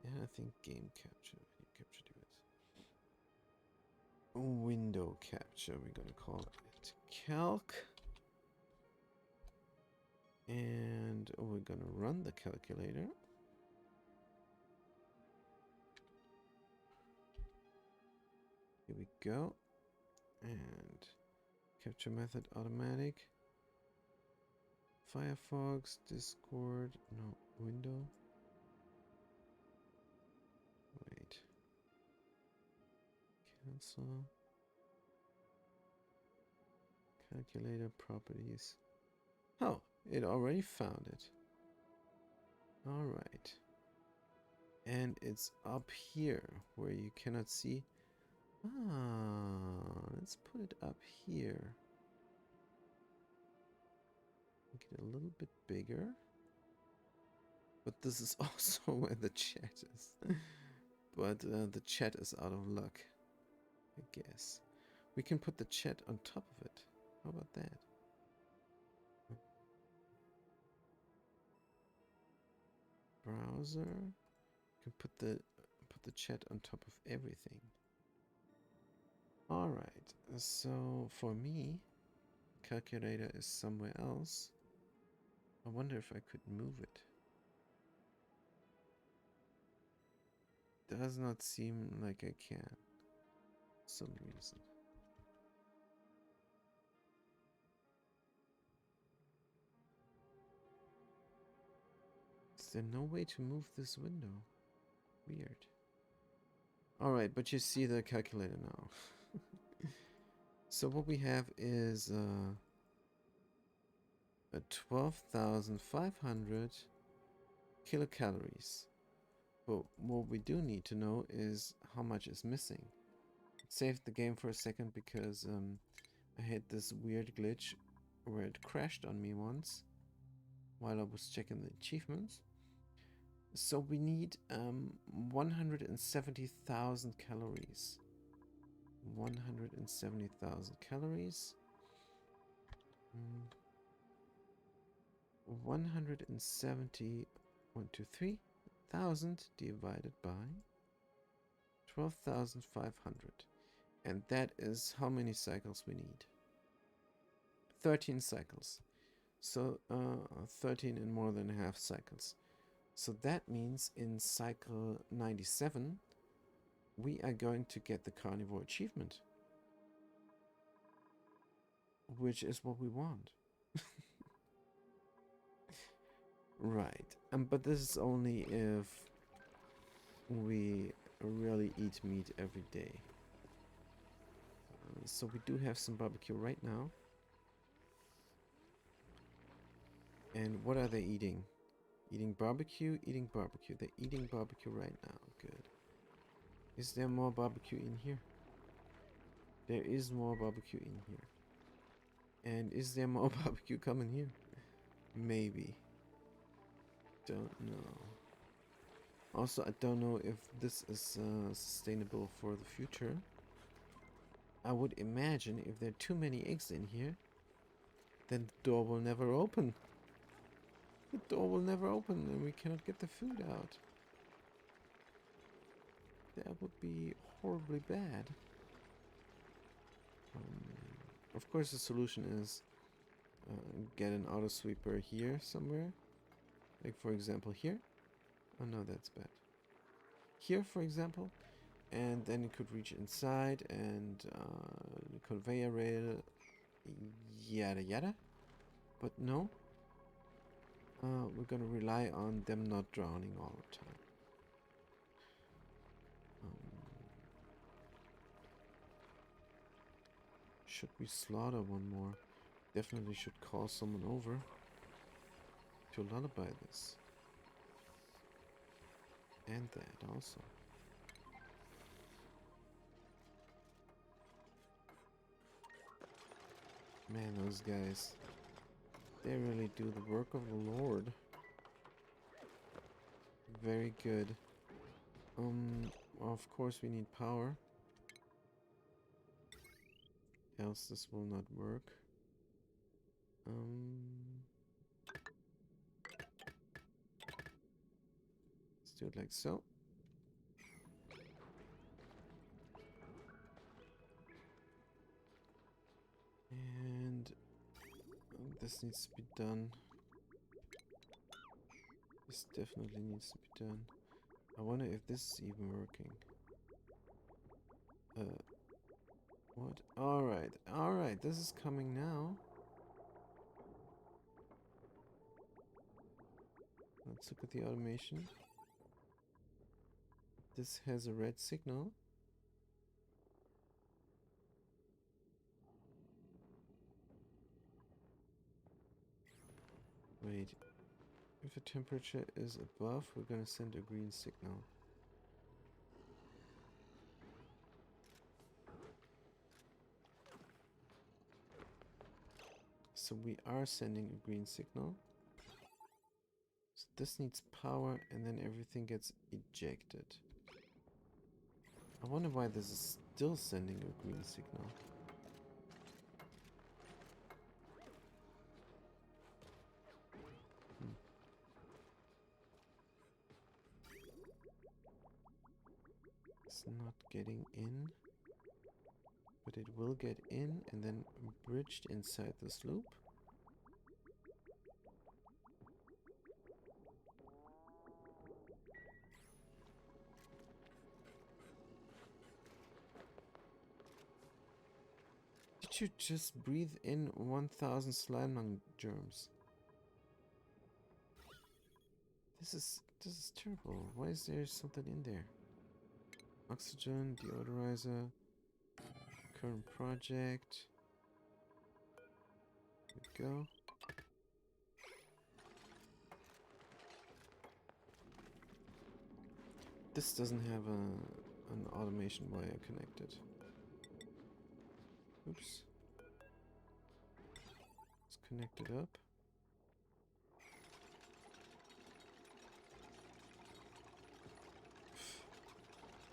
and I think game capture. Video capture do it. Window capture. We're gonna call it calc. And we're gonna run the calculator. Here we go. And capture method automatic. Firefox, Discord, no, window. Wait. Cancel. Calculator properties. Oh, it already found it. Alright. And it's up here where you cannot see. Let's put it up here. Make it a little bit bigger. But this is also where the chat is. But the chat is out of luck, I guess. We can put the chat on top of it. How about that? Browser. You can put the chat on top of everything. Alright, so for me, calculator is somewhere else. I wonder if I could move it. Does not seem like I can. For some reason. Is there no way to move this window? Weird. Alright, but you see the calculator now. So what we have is a 12,500 kilocalories. But what we do need to know is how much is missing. Saved the game for a second because I had this weird glitch where it crashed on me once while I was checking the achievements. So we need 170,000 calories. 170,000 calories. 170,000 divided by 12,500. And that is how many cycles we need. 13 cycles. So 13 and more than half cycles. So that means in cycle 97, we are going to get the carnivore achievement. Which is what we want. Right. But this is only if we really eat meat every day. So we do have some barbecue right now. And what are they eating? Eating barbecue, eating barbecue. They're eating barbecue right now. Good. Is there more barbecue in here? There is more barbecue in here. And is there more barbecue coming here? Maybe. Don't know. Also, I don't know if this is sustainable for the future. I would imagine if there are too many eggs in here, then the door will never open. The door will never open and we cannot get the food out. That would be horribly bad. Of course, the solution is get an auto sweeper here somewhere. Like, for example, here. Oh no, that's bad. Here, for example. And then you could reach inside and conveyor rail, yada yada. But no, We're gonna rely on them not drowning all the time. Should we slaughter one more? Definitely should call someone over to lullaby this. And that also. Man, those guys, they really do the work of the Lord. Very good. Of course we need power. Else this will not work. Let's do it like so. And this needs to be done. This definitely needs to be done. I wonder if this is even working. What? Alright, this is coming now. Let's look at the automation. This has a red signal. Wait. If the temperature is above, we're gonna send a green signal. So we are sending a green signal. So this needs power and then everything gets ejected. I wonder why this is still sending a green signal. It's not getting in. But it will get in and then bridged inside this loop. Did you just breathe in 1000 slime lung germs? This is terrible. Why is there something in there? Oxygen, deodorizer, current project. There we go. This doesn't have an automation wire connected. Oops. Let's connect it up.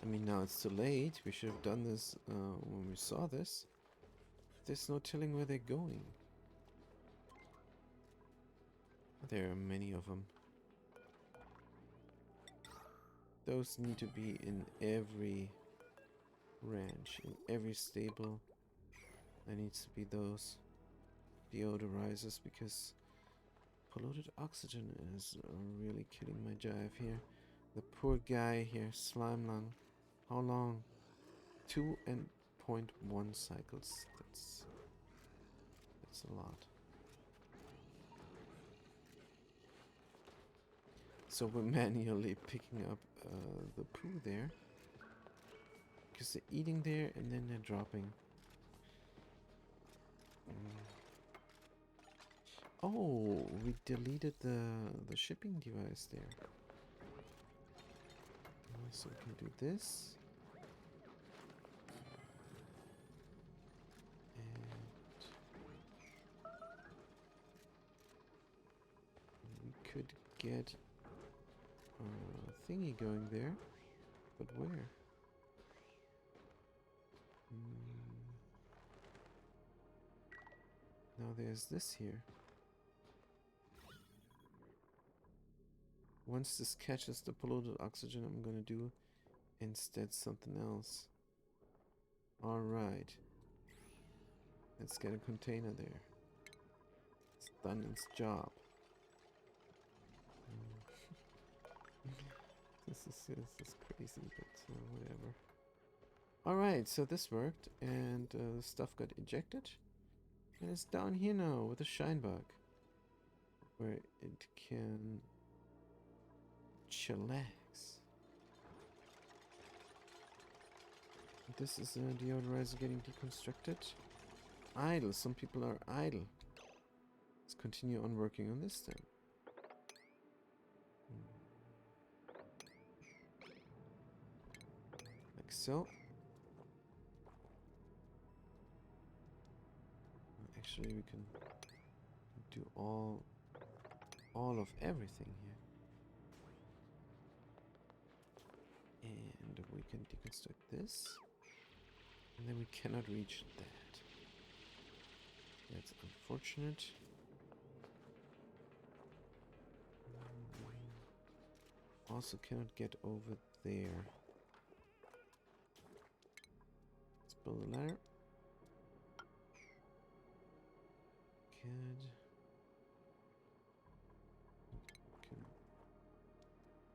I mean, now it's too late. We should have done this when we saw this. There's no telling where they're going. There are many of them. Those need to be in every ranch, in every stable. There needs to be those deodorizers because polluted oxygen is really killing my jive here. The poor guy here, slime lung. How long? 2.1 cycles. That's a lot. So we're manually picking up the poo there. Because they're eating there and then they're dropping. Oh, we deleted the shipping device there. So we can do this. And we could get a thingy going there. But where? Now there's this here. Once this catches the polluted oxygen, I'm gonna do instead something else. Alright. Let's get a container there. It's done its job. This is crazy, but whatever. Alright, so this worked, and stuff got ejected. And it's down here now with a shine bug. where it can chillax. This is the deodorizer getting deconstructed. Idle. Some people are idle. Let's continue on working on this then. Like so. Actually, we can do all of everything here. And we can deconstruct this. And then we cannot reach that. That's unfortunate. Also cannot get over there. Let's build a ladder. Can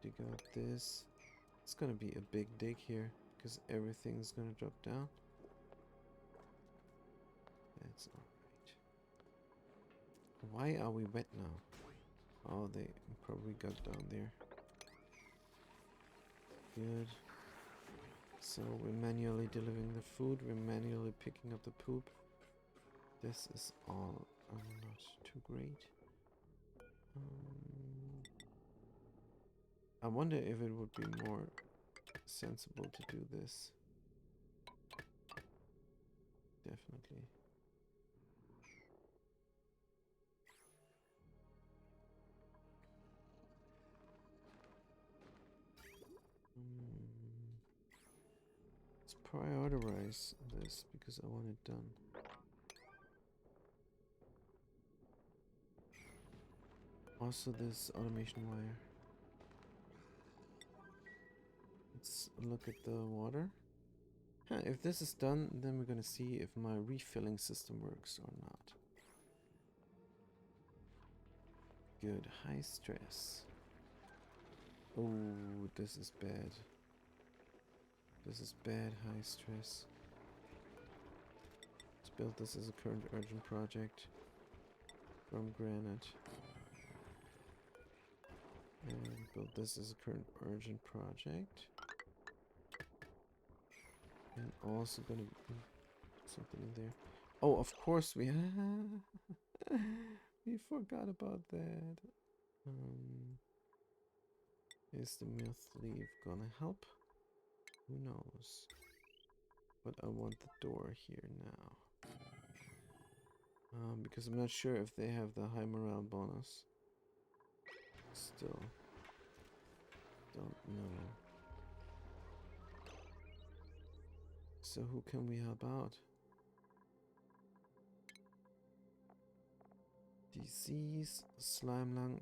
dig out this. It's gonna be a big dig here because everything's gonna drop down. That's alright. Why are we wet now? Oh, they probably got down there. Good. So we're manually delivering the food. We're manually picking up the poop. This is all not too great. I wonder if it would be more sensible to do this. Definitely. Let's prioritize this because I want it done. Also this automation wire. Let's look at the water. If this is done, then we're gonna see if my refilling system works or not. Good, high stress. Oh, this is bad. This is bad, high stress. Let's build this as a current urgent project from granite. And build this as a current urgent project. And also gonna put something in there. Oh, of course we we forgot about that. Is the myth leaf gonna help? Who knows? But I want the door here now. Because I'm not sure if they have the high morale bonus. Still don't know. So who can we help out? Disease, slime lung.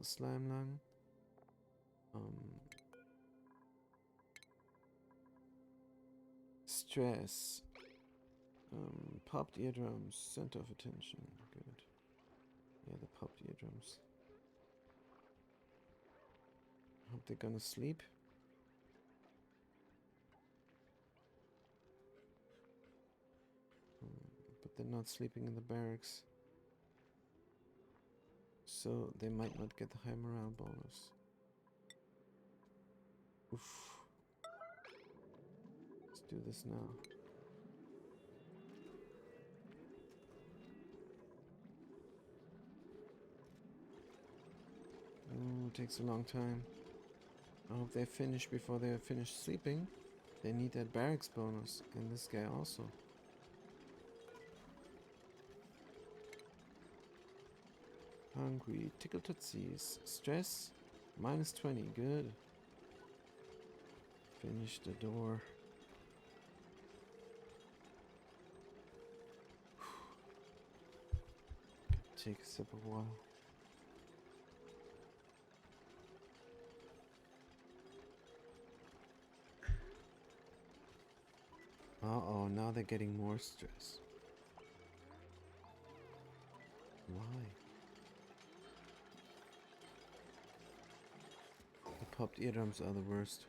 Stress. Popped eardrums, center of attention. Good. Yeah, the popped eardrums. Hope they're gonna sleep. But they're not sleeping in the barracks. So they might not get the high morale bonus. Oof. Let's do this now. Oh, it takes a long time. I hope they finish before they finish sleeping. They need that barracks bonus, and this guy also. Hungry, tickle tootsies, stress, -20, good. Finish the door. Take a sip of water. Uh-oh, now they're getting more stress. Why? The popped eardrums are the worst.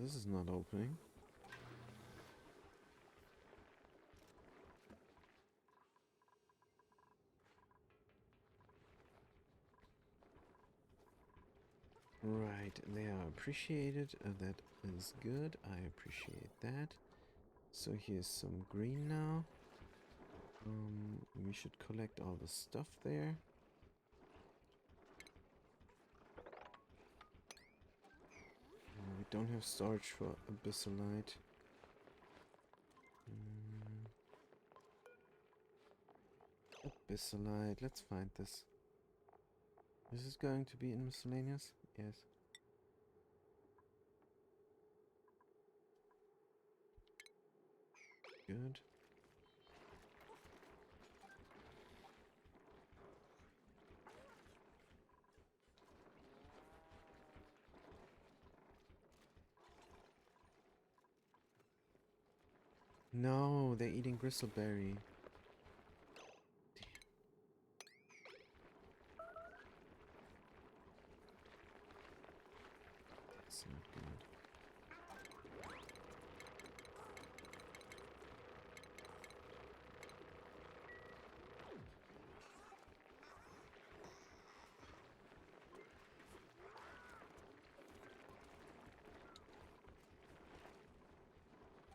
this is not opening. Right, they are appreciated. That is good. I appreciate that. So here's some green now. We should collect all the stuff there. We don't have storage for abyssalite. Abyssalite, let's find this. Is this going to be in miscellaneous? Yes. Good. No, they're eating bristleberry. That's not good.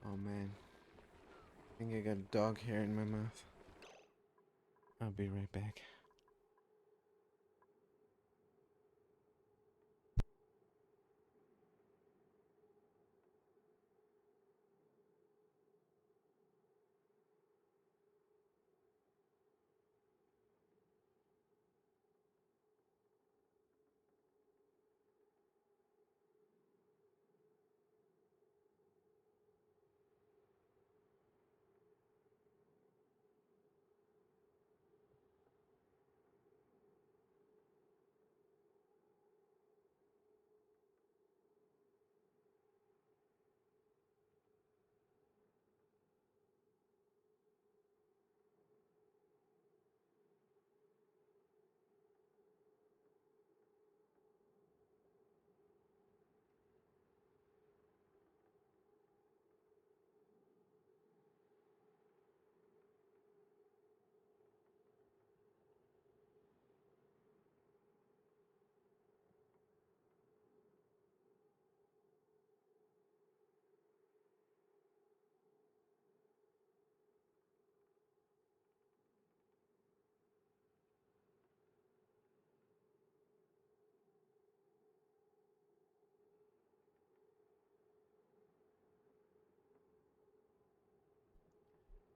Oh man. I think I got a dog hair in my mouth. I'll be right back.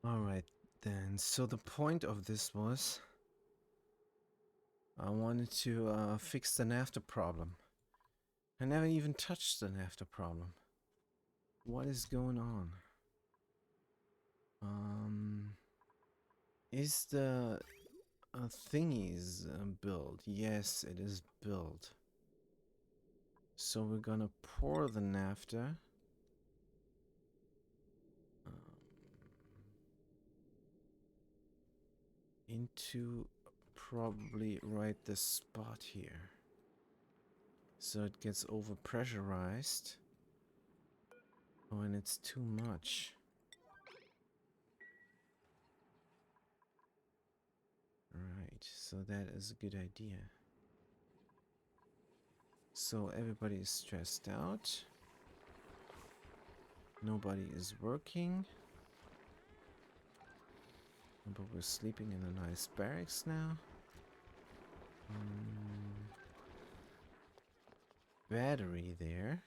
Alright then, so the point of this was I wanted to fix the NAFTA problem. I never even touched the NAFTA problem. What is going on? Is the thingies built? Yes, it is built. So we're gonna pour the NAFTA. Into probably right this spot here. So it gets overpressurized when it's too much. Right, so that is a good idea. So everybody is stressed out. Nobody is working. But we're sleeping in a nice barracks now. Battery there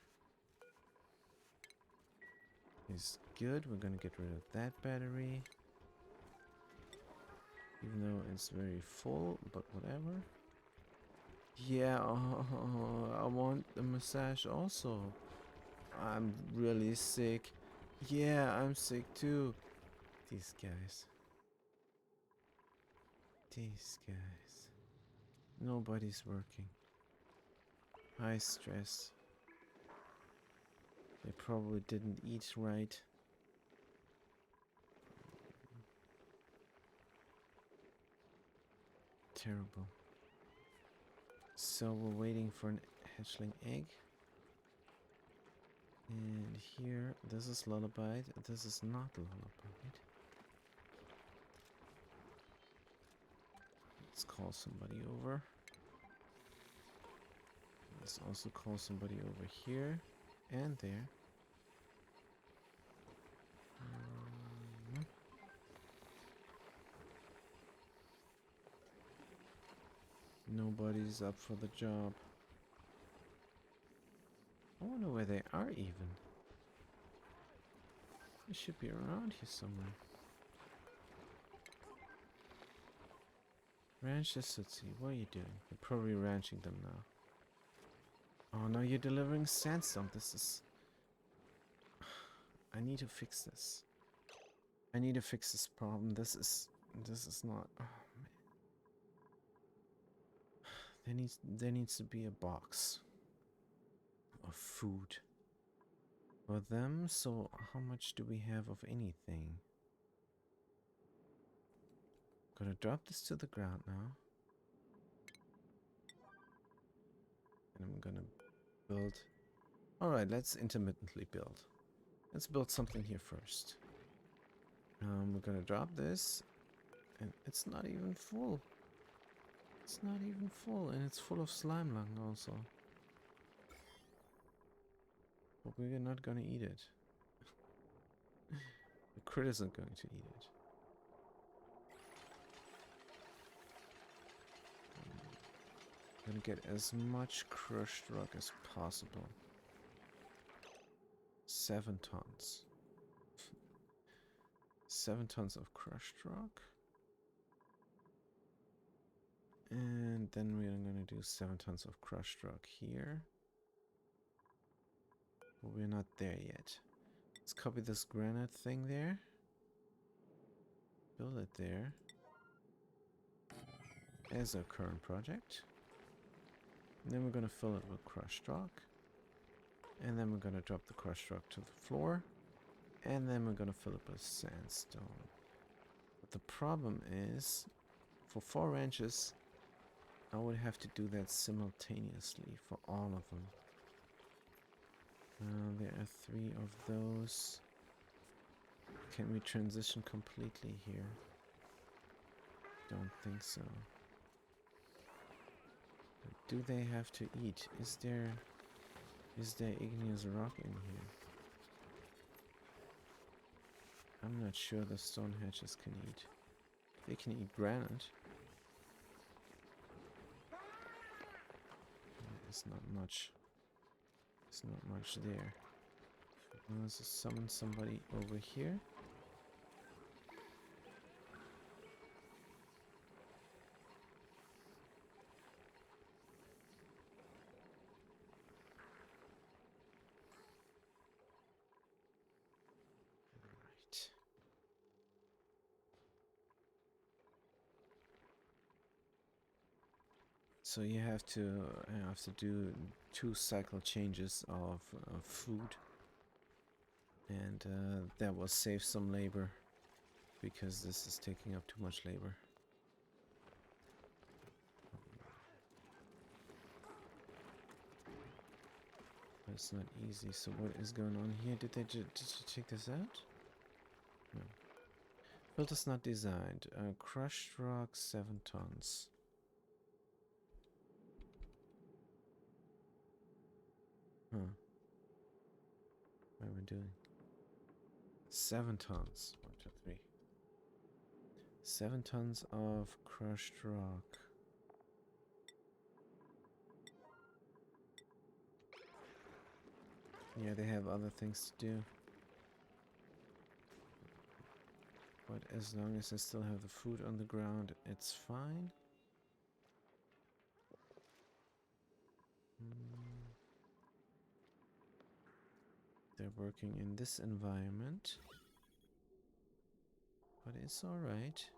is good. We're gonna get rid of that battery. Even though it's very full, but whatever. Yeah, I want the massage also. I'm really sick. Yeah, I'm sick too. These guys. These guys. Nobody's working. High stress. They probably didn't eat right. Terrible. So we're waiting for an hatchling egg. And here, this is lullaby. This is not lullaby. Let's call somebody over. Let's also call somebody over here and there. Nobody's up for the job. I wonder where they are even. They should be around here somewhere. Ranch this, let's see. What are you doing? You're probably ranching them now. Oh no, you're delivering sandstone. This is... I need to fix this. I need to fix this problem. This is not... Oh man. There needs to be a box of food for them. So how much do we have of anything? Gonna drop this to the ground now. And I'm gonna build... Alright, let's intermittently build. Let's build something here first. We're gonna drop this. And it's not even full. It's not even full. And it's full of slime lung also. But we're not gonna eat it. The critters are going to eat it. I'm gonna get as much crushed rock as possible. 7 tons. 7 tons of crushed rock. And then we're gonna do 7 tons of crushed rock here. But we're not there yet. Let's copy this granite thing there. Build it there. As our current project. And then we're gonna fill it with crushed rock. And then we're gonna drop the crushed rock to the floor. And then we're gonna fill it with sandstone. But the problem is, for 4 ranches, I would have to do that simultaneously for all of them. There are 3 of those. Can we transition completely here? Don't think so. But do they have to eat? Is there igneous rock in here? I'm not sure the stone hatches can eat. They can eat granite. There's not much. There's not much there. Let's just summon somebody over here. Right. So you have to do 2 cycle changes of food, and that will save some labor because this is taking up too much labor. But it's not easy. So what is going on here? Did you check this out? No. Filter's not designed. Crushed rock 7 tons. Huh. What are we doing? 7 tons. 1, 2, 3. 7 tons of crushed rock. Yeah, they have other things to do. But as long as I still have the food on the ground, it's fine. They're working in this environment. But it's alright.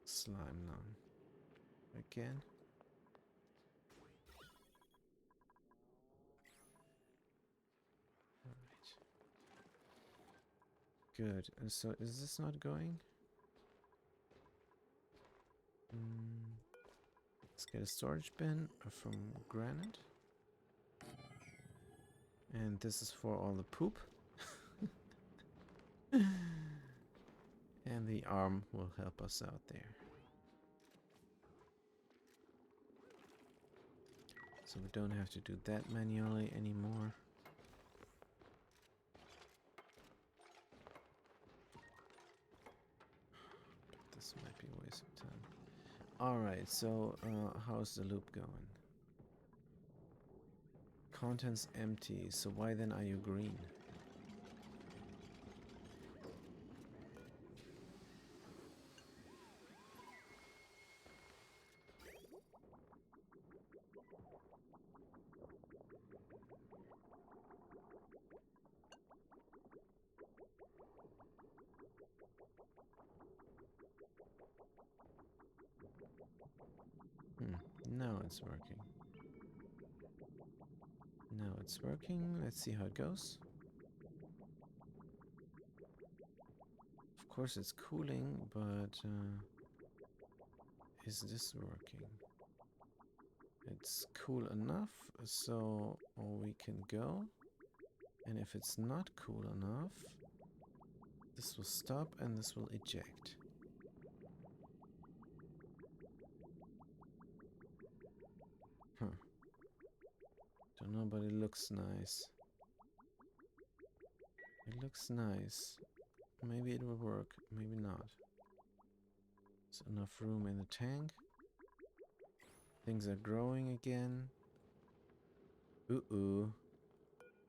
Slime lung. Again. Alright. Good. And so is this not going? Let's get a storage bin from granite. And this is for all the poop. And the arm will help us out there. So we don't have to do that manually anymore. This might be a waste of time. Alright, so how's the loop going? Contents empty, so why then are you green? Now it's working. Now it's working. Let's see how it goes. Of course it's cooling, but is this working? It's cool enough, so we can go. And if it's not cool enough, this will stop and this will eject. Huh. Don't know, but it looks nice. It looks nice. Maybe it will work, maybe not. There's enough room in the tank. Things are growing again. Ooh.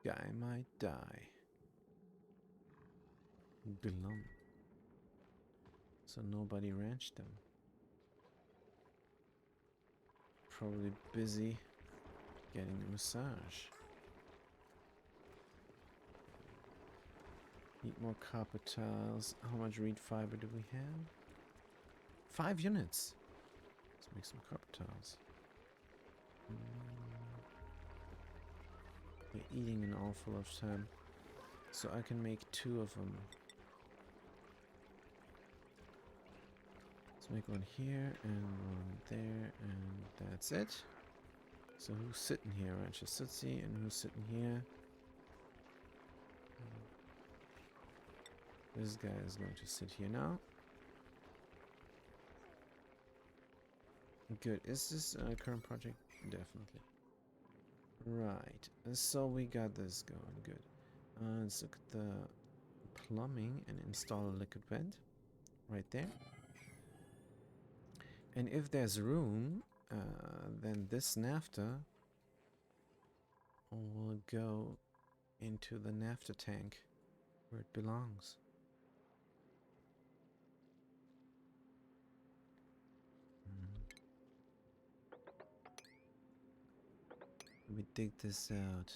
Guy might die. Glum. So nobody ranched them. Probably busy getting a massage. Need more copper tiles. How much reed fiber do we have? 5 units. Let's make some copper tiles. We're eating an awful lot of time. So I can make 2 of them. Let's make one here and one there, and that's it. So who's sitting here? Rancher Sitsi, and who's sitting here? This guy is going to sit here now. Good. Is this a current project? Definitely. Right. So we got this going. Good. Let's look at the plumbing and install a liquid vent right there. And if there's room, then this naphtha will go into the naphtha tank where it belongs. We dig this out.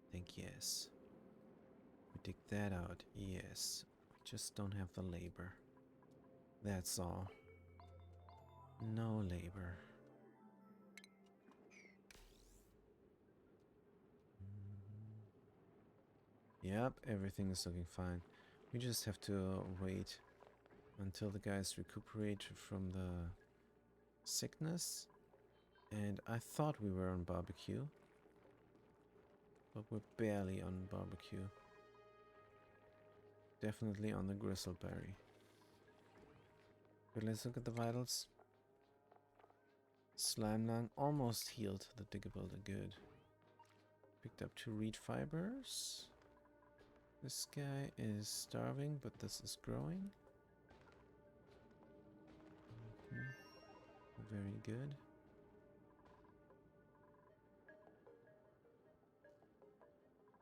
I think yes. We dig that out. Yes. We just don't have the labor. That's all. No labor. Yep, everything is looking fine. We just have to wait until the guys recuperate from the sickness. And I thought we were on barbecue, but we're barely on barbecue. Definitely on the grizzleberry. But let's look at the vitals. Slime lung almost healed the digger builder. Good. Picked up 2 reed fibers. This guy is starving, but this is growing. Very good.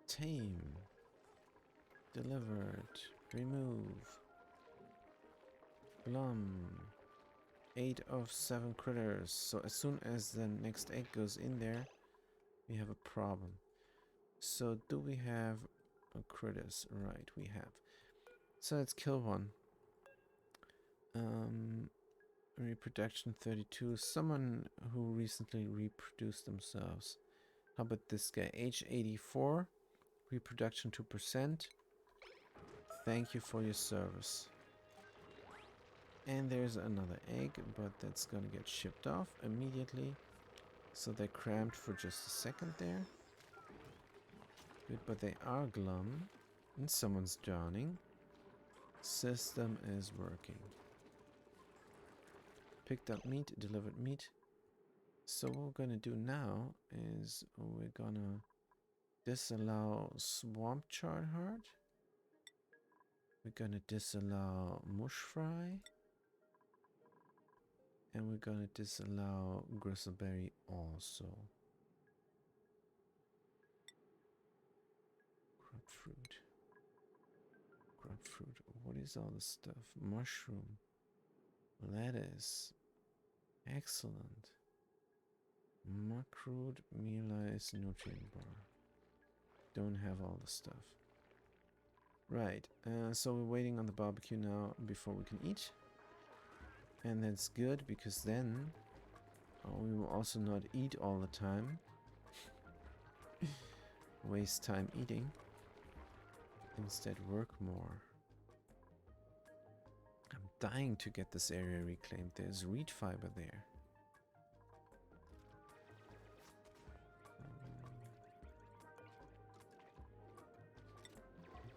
Tame. Delivered. Remove. Glum. 8 of 7 critters. So as soon as the next egg goes in there, we have a problem. So do we have critters? Right, we have. So let's kill one. Reproduction 32. Someone who recently reproduced themselves. How about this guy? Age 84. Reproduction 2%. Thank you for your service. And there's another egg, but that's gonna get shipped off immediately. So they're cramped for just a second there. Good, but they are glum. And someone's drowning. System is working. Picked up meat, delivered meat. So what we're gonna do now is we're gonna disallow swamp chard heart. We're gonna disallow mush fry. And we're gonna disallow gristleberry also. Grapefruit. Grapefruit. What is all this stuff? Mushroom. Lettuce. Excellent. Macroot mealize nutrient bar. Don't have all the stuff. Right. So we're waiting on the barbecue now before we can eat. And that's good because then we will also not eat all the time. Waste time eating. Instead work more. I'm dying to get this area reclaimed. There's reed fiber there.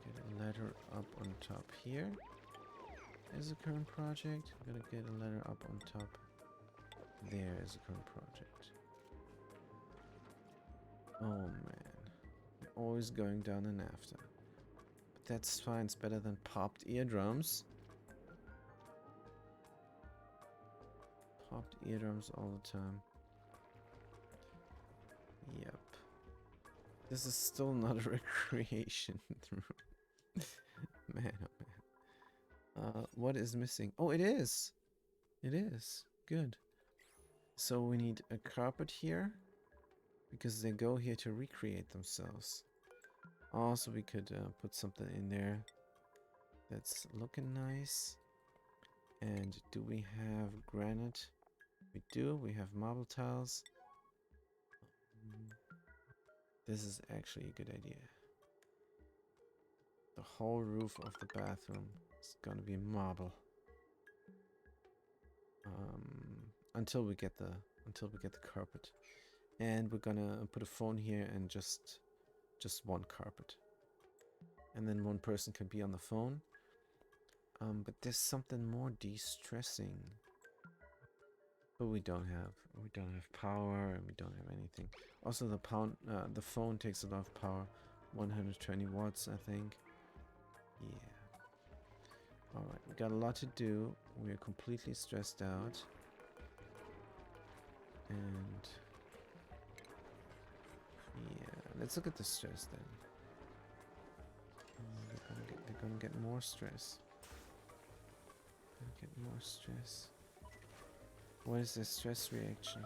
Get a ladder up on top here. Is a current project. I'm gonna get a ladder up on top. There is a current project. Oh man. You're always going down and after. But that's fine. It's better than popped eardrums. Popped eardrums all the time. Yep. This is still not a recreation room. Man, oh man. What is missing? Oh, it is! It is. Good. So we need a carpet here. Because they go here to recreate themselves. Also, we could put something in there that's looking nice. And do we have granite? We do. We have marble tiles. This is actually a good idea. The whole roof of the bathroom is gonna be marble. Until we get the carpet. And we're gonna put a phone here and just one carpet. And then one person can be on the phone. But there's something more de-stressing. But we don't have power and we don't have anything. Also the phone takes a lot of power. 120 watts, I think. Yeah. Alright, we got a lot to do. We are completely stressed out. And yeah, let's look at the stress then. They're gonna get more stress. Get more stress. What is the stress reaction?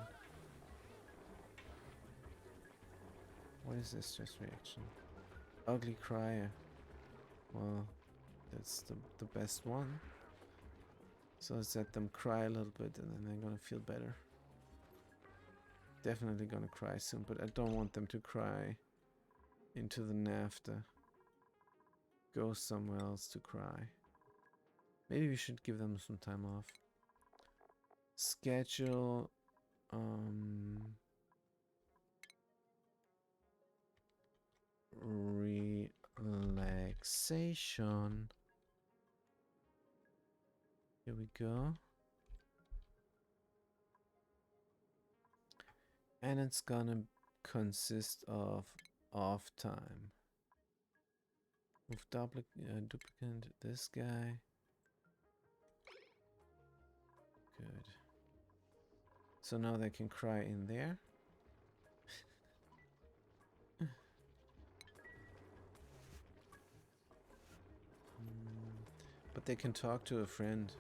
What is the stress reaction? Ugly crier. Well, that's the best one. So let's let them cry a little bit and then they're gonna feel better. Definitely gonna cry soon, but I don't want them to cry into the NAFTA. Go somewhere else to cry. Maybe we should give them some time off. Schedule relaxation. Here we go. And it's gonna consist of off time. Move duplicate this guy. Good. So now they can cry in there. But they can talk to a friend.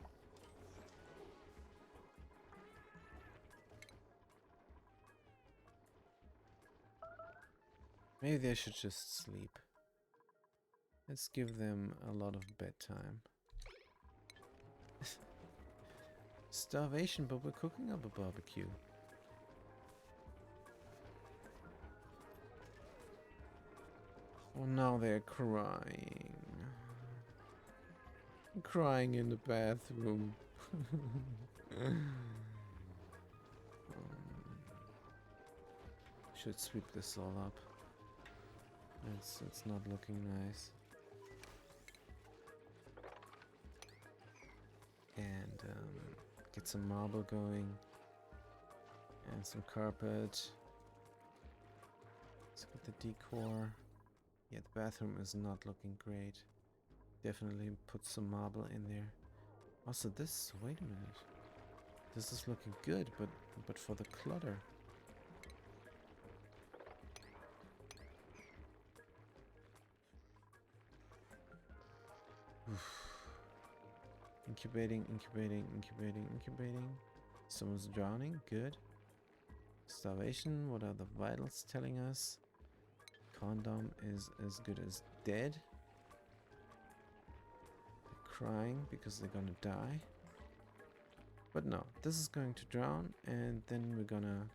Maybe they should just sleep. Let's give them a lot of bedtime. Starvation, but we're cooking up a barbecue. Well, now they're crying. Crying in the bathroom. Should sweep this all up. It's not looking nice. And get some marble going. And some carpet. Let's get the decor. Yeah, the bathroom is not looking great. Definitely put some marble in there. Also this, wait a minute. This is looking good, but for the clutter. Oof. Incubating, incubating, incubating, incubating. Someone's drowning, good. Starvation, what are the vitals telling us? Condom is as good as dead. They're crying because they're gonna die. But no, this is going to drown, and then we're gonna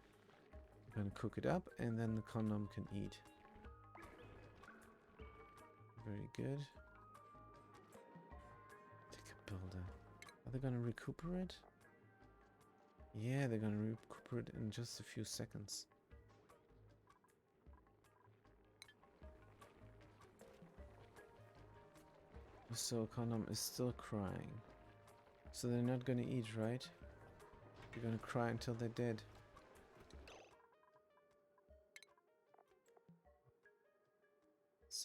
cook it up, and then the condom can eat. Very good. Ticket builder. Are they gonna recuperate? Yeah, they're gonna recuperate in just a few seconds. So condom is still crying. So they're not gonna eat, right? They're gonna cry until they're dead.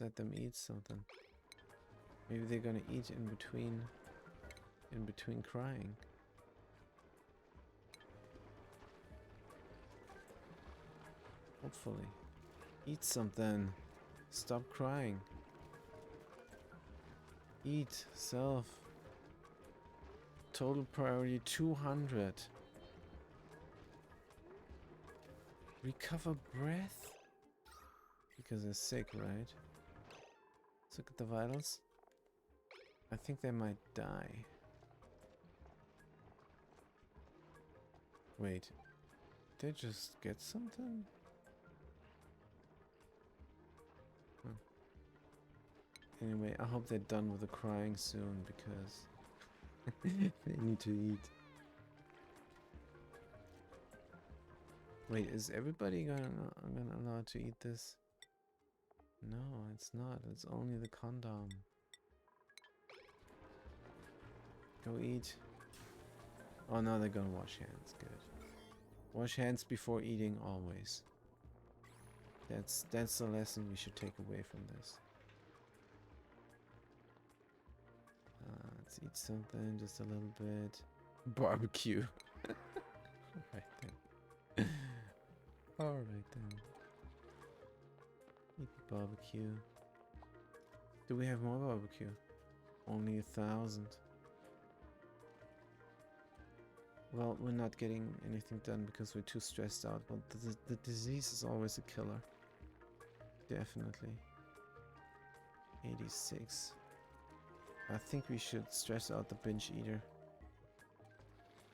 Let them eat something. Maybe they're gonna eat in between crying. Hopefully. Eat something. Stop crying. Eat, self. Total priority 200. Recover breath? Because they're sick, right? Let's look at the vitals. I think they might die. Wait. Did they just get something? Huh. Anyway, I hope they're done with the crying soon because they need to eat. Wait, is everybody gonna allowed to eat this? No, it's not. It's only the condom. Go eat. Oh no, they're gonna wash hands. Good. Wash hands before eating always. That's the lesson we should take away from this. Let's eat something, just a little bit. Barbecue. Alright then. Alright then. Eat the barbecue. Do we have more barbecue? Only 1,000. Well, we're not getting anything done because we're too stressed out, but the disease is always a killer. Definitely. 86. I think we should stress out the binge eater.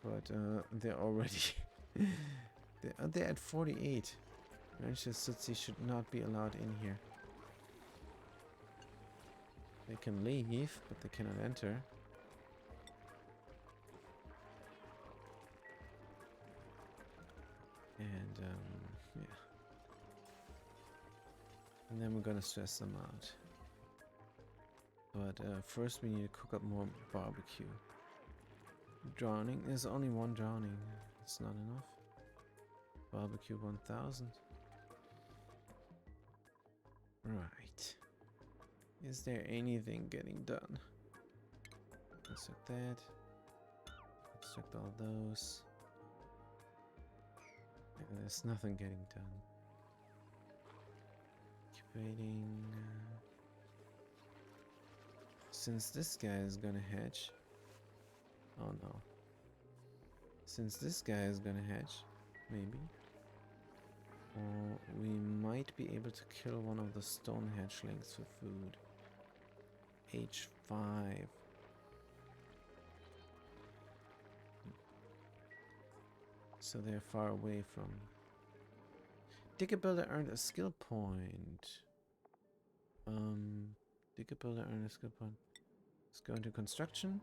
But they're already... they're at 48. Manchester City should not be allowed in here. They can leave, but they cannot enter. And yeah. And then we're gonna stress them out. But first we need to cook up more barbecue. Drowning. There's only one drowning. It's not enough. Barbecue 1,000. Right. Is there anything getting done? Construct that. Construct all those. And there's nothing getting done. Incubating. Since this guy is gonna hatch. Oh no. Since this guy is gonna hatch, maybe. Or we might be able to kill one of the stone hatchlings for food. H5. So they're far away from... Digger Builder earned a skill point. Digger Builder earned a skill point. Let's go into construction.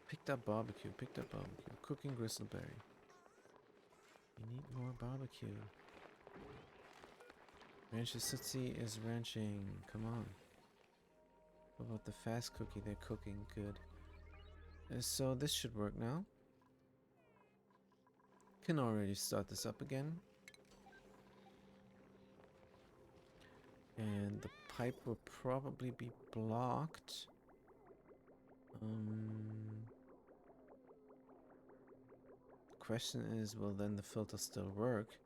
Picked up barbecue, picked up barbecue. Cooking gristleberry. We need more barbecue. Rancher City is ranching. Come on. What about the fast cookie? They're cooking. Good. So this should work now. Can already start this up again. And the pipe will probably be blocked. The question is, will then the filter still work?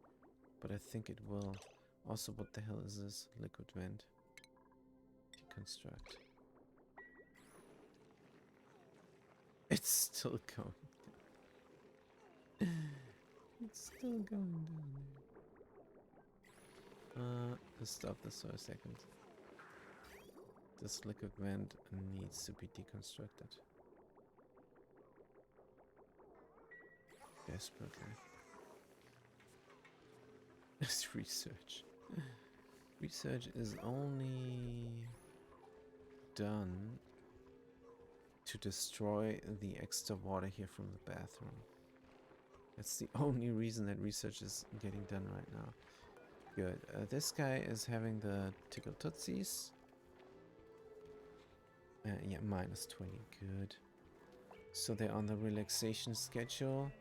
But I think it will. Also, what the hell is this? Liquid vent. Deconstruct. It's still going. It's still going down there. Let's stop this for a second. This liquid vent needs to be deconstructed. Desperately. It's research. Research is only done to destroy the extra water here from the bathroom. That's the only reason that research is getting done right now. Good. This guy is having the tickle tootsies. Yeah, minus 20. Good. So they're on the relaxation schedule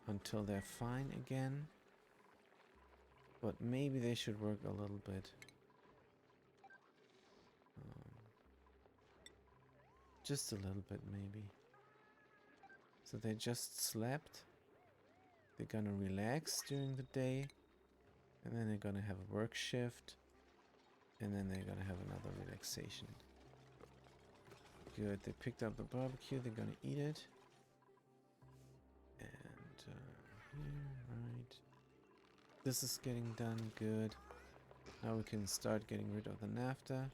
until they're fine again. But maybe they should work a little bit. Just a little bit, maybe. So they just slept. They're gonna relax during the day. And then they're gonna have a work shift. And then they're gonna have another relaxation. Good, they picked up the barbecue, they're gonna eat it. And here, right. This is getting done, good. Now we can start getting rid of the naphtha.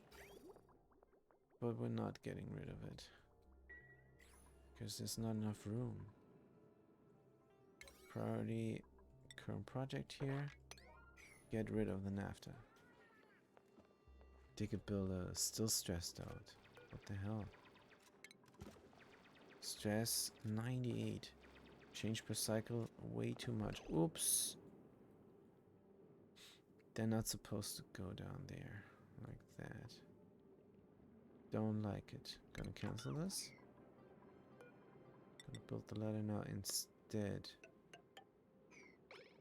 But we're not getting rid of it. Because there's not enough room. Priority, current project here. Get rid of the naphtha. Ticket builder is still stressed out. What the hell? Stress 98. Change per cycle way too much. Oops. They're not supposed to go down there like that. Don't like it. Gonna cancel this. Gonna build the ladder now instead.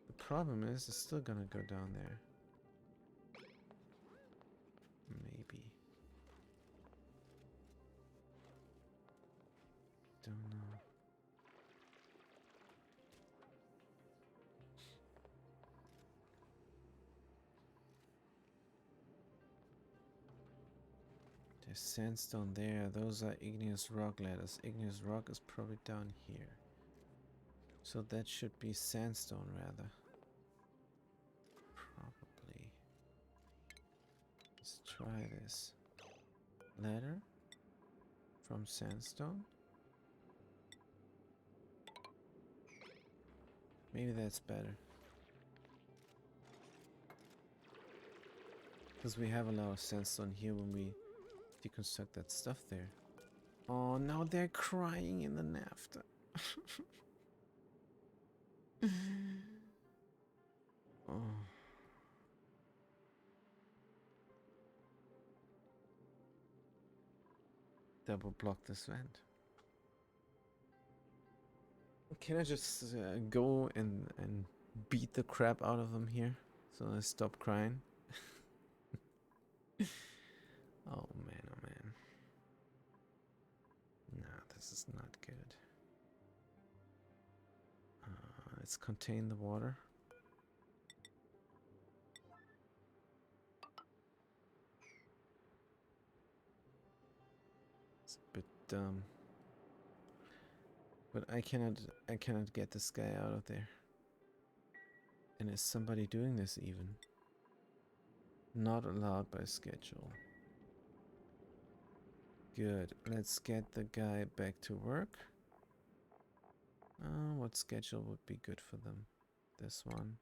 The problem is it's still gonna go down there. Maybe. Don't know. There's sandstone there. Those are igneous rock ladders. Igneous rock is probably down here. So that should be sandstone rather. Probably. Let's try this. Ladder from sandstone. Maybe that's better. Because we have a lot of sandstone here when we deconstruct that stuff there. Oh, now they're crying in the naphtha. Oh. Double block this vent. Can I just go and beat the crap out of them here so they stop crying? Oh man, oh man. Nah, this is not good. Let's contain the water. It's a bit dumb. But I cannot get this guy out of there. And is somebody doing this even? Not allowed by schedule. Good. Let's get the guy back to work. What schedule would be good for them? This one.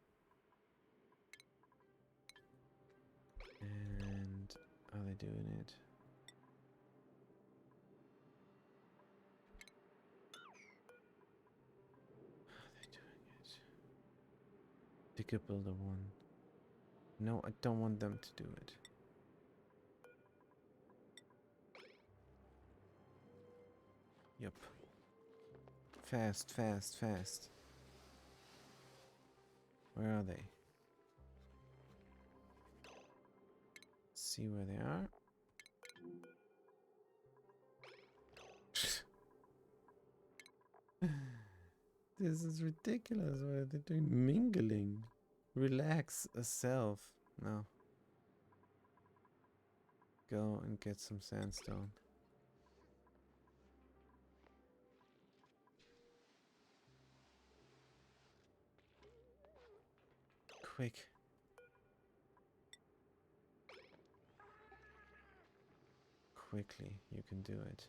And Are they doing it? Are they doing it? Digger Builder 1. No, I don't want them to do it. Yep. Fast, fast, fast. Where are they? See where they are. This is ridiculous. What are they doing? Mingling. Relax a self. No. Go and get some sandstone. Quick. Quickly, you can do it.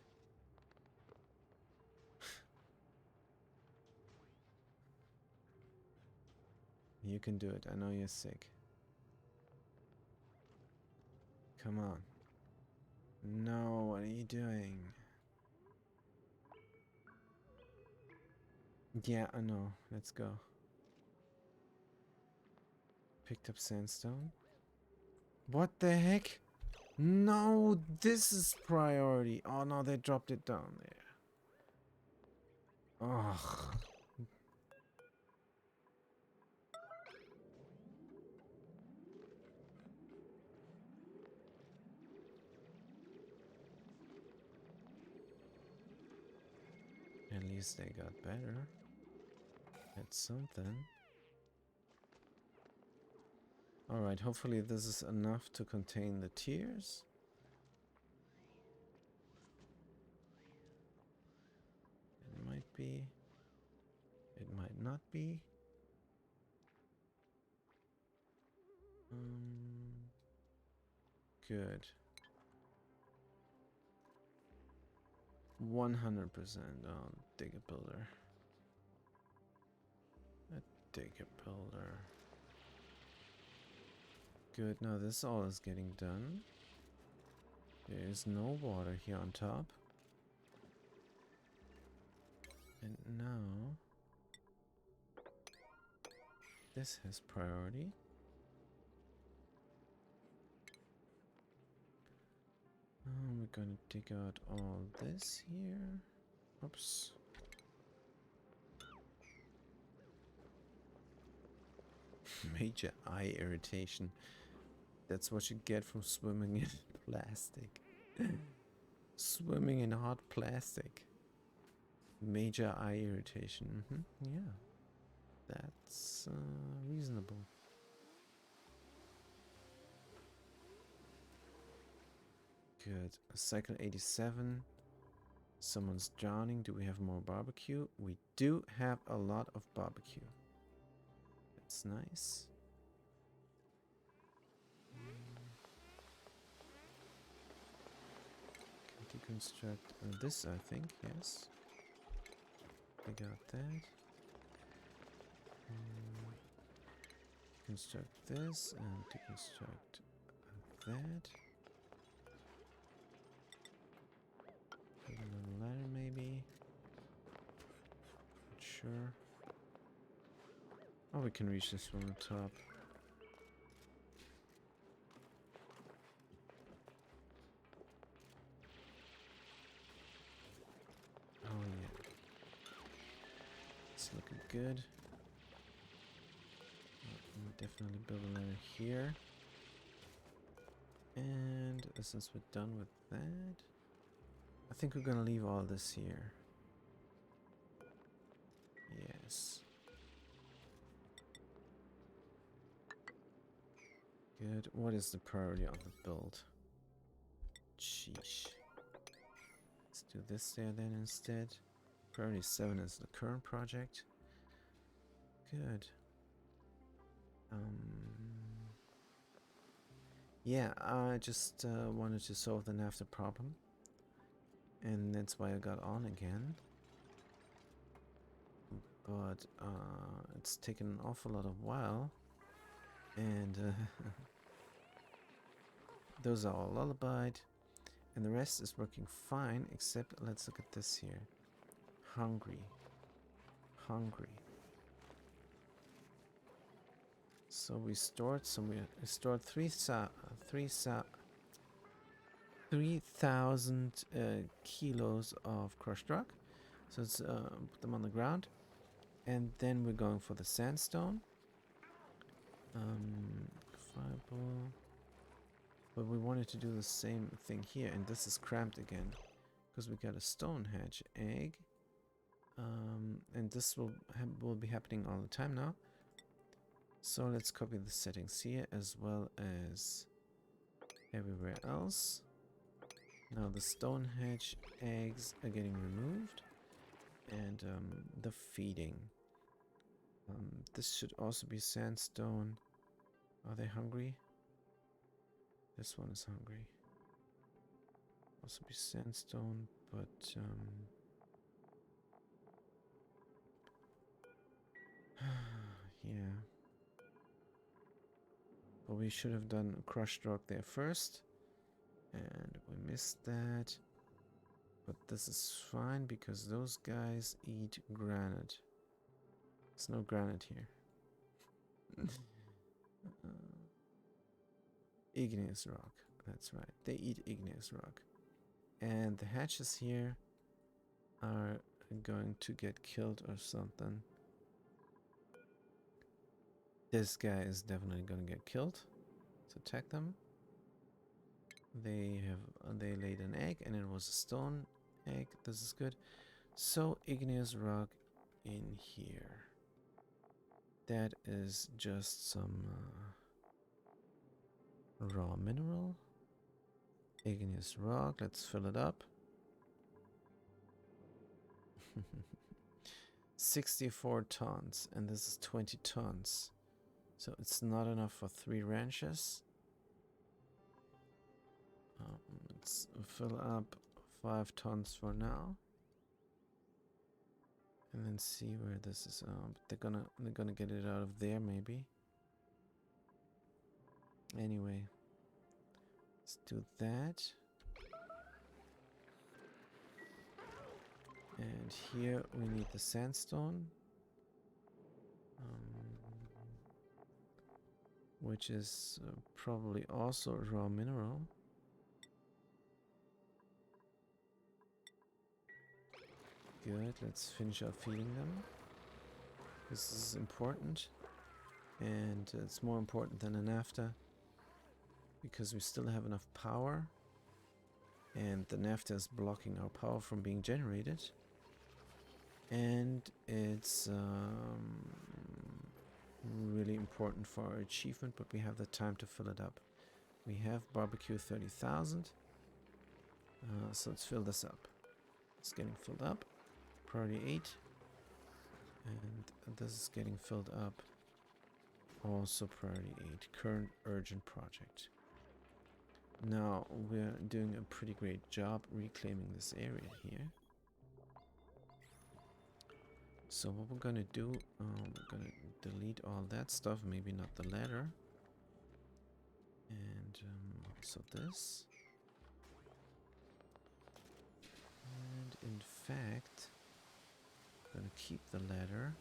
You can do it. I know you're sick. Come on. No, what are you doing? Yeah, I know. Let's go. Picked up sandstone. What the heck? No, this is priority. Oh no, they dropped it down there. Ugh. At least they got better at something. Alright, hopefully this is enough to contain the tears. It might be. It might not be. Good. 100% on Digger Builder. A Digger Builder. Good, now this all is getting done. There is no water here on top. And now this has priority. We're gonna dig out all this here. Oops. Major eye irritation. That's what you get from swimming in plastic. Swimming in hot plastic. Major eye irritation. Yeah. That's reasonable. Good. Cycle 87. Someone's drowning. Do we have more barbecue? We do have a lot of barbecue. That's nice. Can deconstruct this, I think. Yes. We got that. Deconstruct this and deconstruct that. A little ladder, maybe. Not sure. Oh, we can reach this from the top. Oh yeah. It's looking good. Definitely build a ladder here. And since we're done with that, I think we're gonna leave all this here. Yes. Good. What is the priority on the build? Sheesh. Let's do this there then instead. Priority 7 is the current project. Good. Yeah, I just wanted to solve the NAFTA problem. And that's why I got on again. But it's taken an awful lot of while. And Those are all lullabied. And the rest is working fine, except let's look at this here. Hungry. Hungry. So we stored some. We stored 3,000 kilos of crushed rock. So let's put them on the ground. And then we're going for the sandstone. Fireball. But we wanted to do the same thing here, and this is cramped again. Because we got a stone hedge egg. And this will be happening all the time now. So let's copy the settings here as well as everywhere else. Now the stone hedge eggs are getting removed. And the feeding. This should also be sandstone. Are they hungry? This one is hungry. Also be sandstone, but yeah. But we should have done crushed rock there first. And we missed that. But this is fine because those guys eat granite. There's no granite here. Igneous rock. That's right. They eat igneous rock. And the hatches here are going to get killed or something. This guy is definitely going to get killed. Let's attack them. They laid an egg and it was a stone egg. This is good. So igneous rock in here. That is just some raw mineral. Igneous rock. Let's fill it up. 64 tons, and this is 20 tons. So it's not enough for 3 ranches. Let's fill up 5 tons for now. And then see where this is. They're gonna get it out of there maybe. Anyway, let's do that. And here we need the sandstone, which is probably also a raw mineral. Good, let's finish up feeding them. This is important, and it's more important than a NAFTA because we still have enough power, and the NAFTA is blocking our power from being generated. And it's really important for our achievement, but we have the time to fill it up. We have barbecue 30,000. So let's fill this up. It's getting filled up. Priority 8. And this is getting filled up. Also priority 8. Current urgent project. Now we're doing a pretty great job reclaiming this area here. So what we're gonna do, we're gonna delete all that stuff, maybe not the ladder. And also this. And in fact, I'm gonna keep the ladder.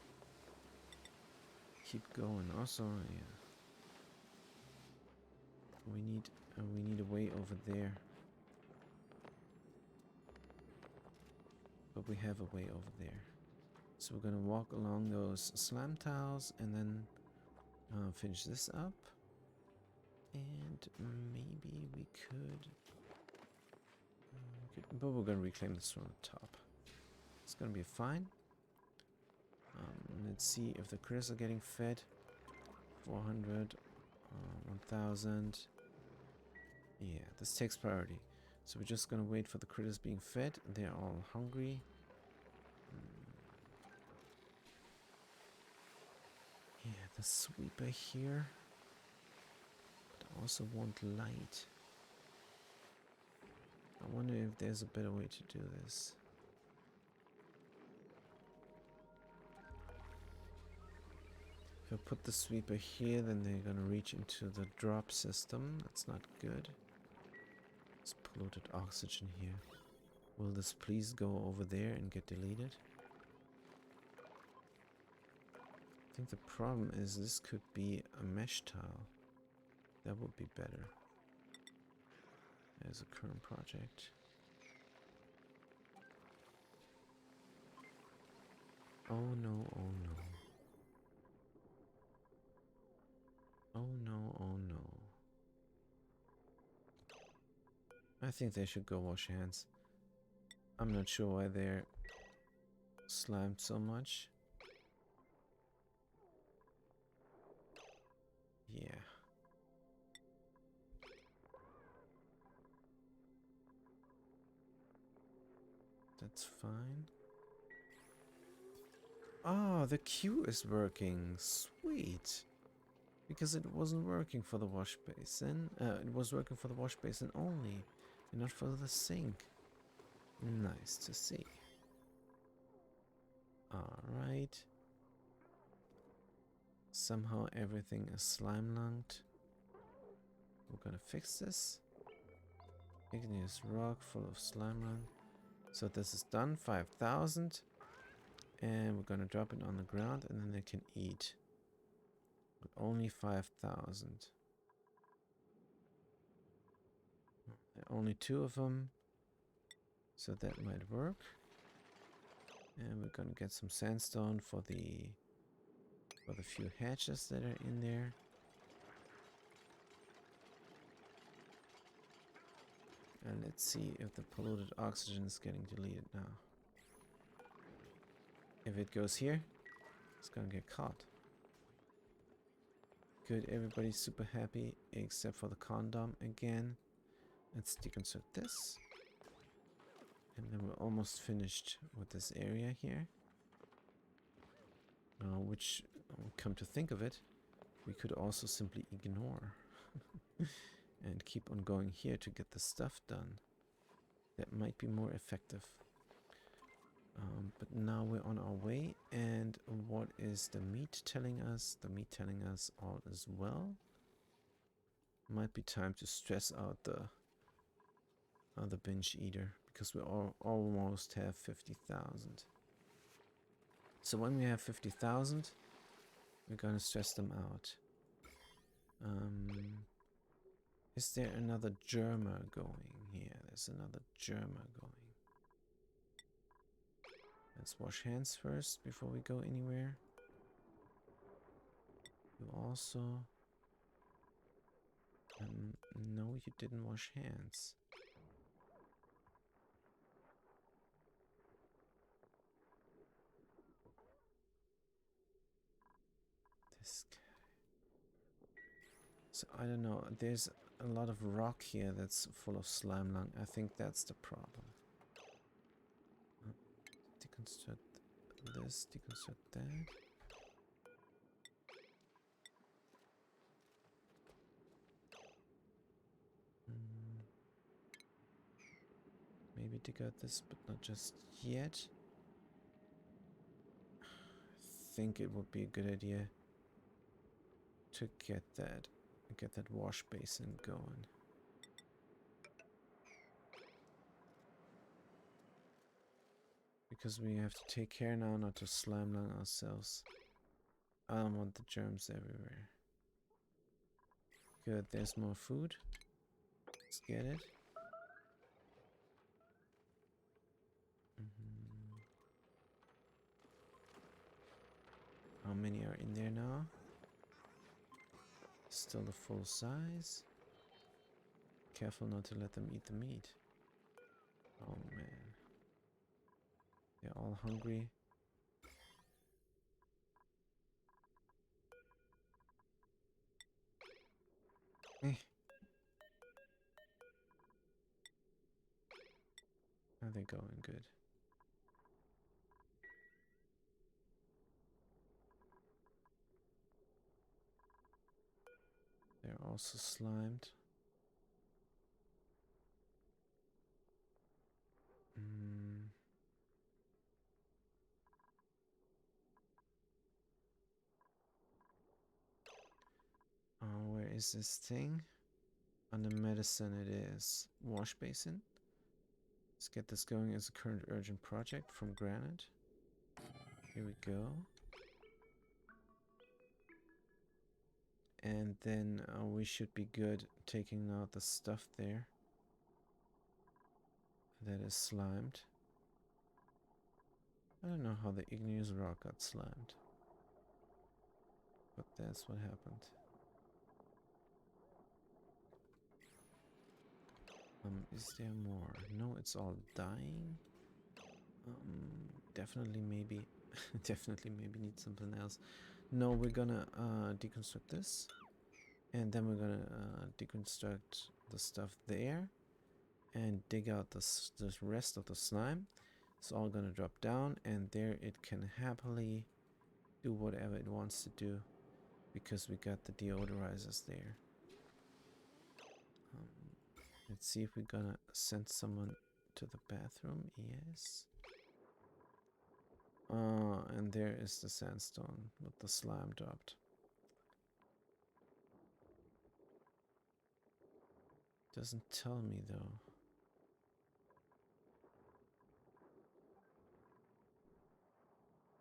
Keep going. Also, yeah. We need a way over there. But we have a way over there. So we're gonna walk along those slam tiles and then finish this up. And maybe we could... but we're gonna reclaim this from the top. It's gonna be fine. Let's see if the critters are getting fed. 400, 1000. Yeah, this takes priority. So we're just gonna wait for the critters being fed. They're all hungry. Yeah, the sweeper here. But I also want light. I wonder if there's a better way to do this. If I put the sweeper here, then they're gonna reach into the drop system. That's not good. polluted oxygen here. Will this please go over there and get deleted? I think the problem is this could be a mesh tile. That would be better as a current project. Oh no, oh no. Oh no, oh no. I think they should go wash hands. I'm not sure why they're slimed so much. Yeah. That's fine. Oh, the queue is working. Sweet. Because it wasn't working for the wash basin. It was working for the wash basin only, and not for the sink. Nice to see. Alright. Somehow everything is slime lunged. We're gonna fix this. Igneous rock full of slime lung. So this is done. 5,000. And we're gonna drop it on the ground and then they can eat. But only 5,000. Only 2 of them. So that might work. And we're gonna get some sandstone for the few hatches that are in there. And let's see if the polluted oxygen is getting deleted now. If it goes here, it's gonna get caught. Good, everybody's super happy except for the condom again. Let's deconsert this. And then we're almost finished with this area here. Which, come to think of it, we could also simply ignore. And keep on going here to get the stuff done. That might be more effective. But now we're on our way, and what is the meat telling us? The meat telling us all is well. Might be time to stress out the binge eater, because we almost have 50,000. So when we have 50,000, we're gonna stress them out. Is there another germer going here? There's another germer going. Let's wash hands first before we go anywhere. You also... no, you didn't wash hands. This guy. So I don't know, there's a lot of rock here that's full of slime lung. I think that's the problem. Deconstruct this, deconstruct that. Maybe dig out this, but not just yet. I think it would be a good idea to get that wash basin going. Because we have to take care now not to slime lung ourselves. I don't want the germs everywhere. Good, there's more food. Let's get it. How many are in there now? Still the full size. Careful not to let them eat the meat. Oh man. They're all hungry. Eh. Are they going good? They're also slimed. Where is this thing? Under medicine it is wash basin. Let's get this going as a current urgent project from Granite. Here we go. And then we should be good taking out the stuff there that is slimed. I don't know how the igneous rock got slimed, but that's what happened. Is there more? No, it's all dying. Definitely maybe, definitely maybe need something else. No, we're gonna deconstruct this, and then we're gonna deconstruct the stuff there, and dig out the rest of the slime. It's all gonna drop down, and there it can happily do whatever it wants to do, because we got the deodorizers there. Let's see if we're gonna send someone to the bathroom. Yes. And there is the sandstone with the slime dropped. Doesn't tell me though.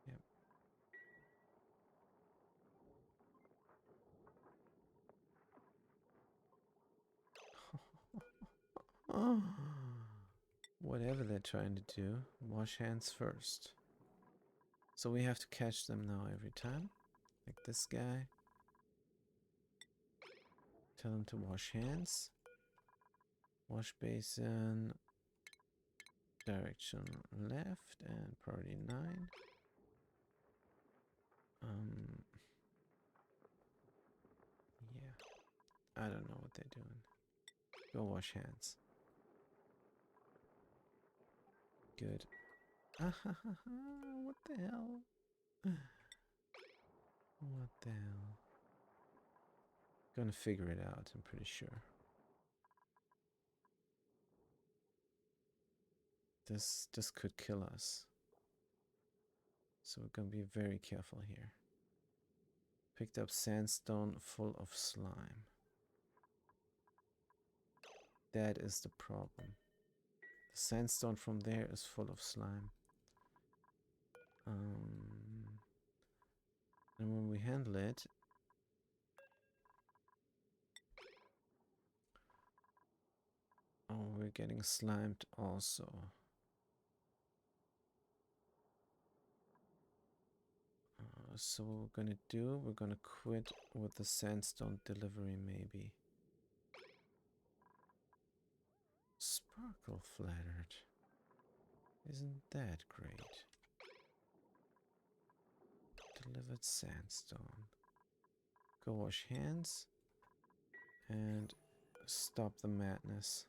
Yep. Whatever they're trying to do, wash hands first. So we have to catch them now every time. Like this guy. Tell him to wash hands. Wash basin. Direction left and priority 9. Yeah. I don't know what they're doing. Go wash hands. Good. What the hell? What the hell? Gonna figure it out, I'm pretty sure. This could kill us. So we're gonna be very careful here. Picked up sandstone full of slime. That is the problem. The sandstone from there is full of slime. And when we handle it, oh, we're getting slimed also. So what we're gonna do, we're gonna quit with the sandstone delivery maybe. Sparkle flattered. Isn't that great? Delivered sandstone. Go wash hands. And stop the madness.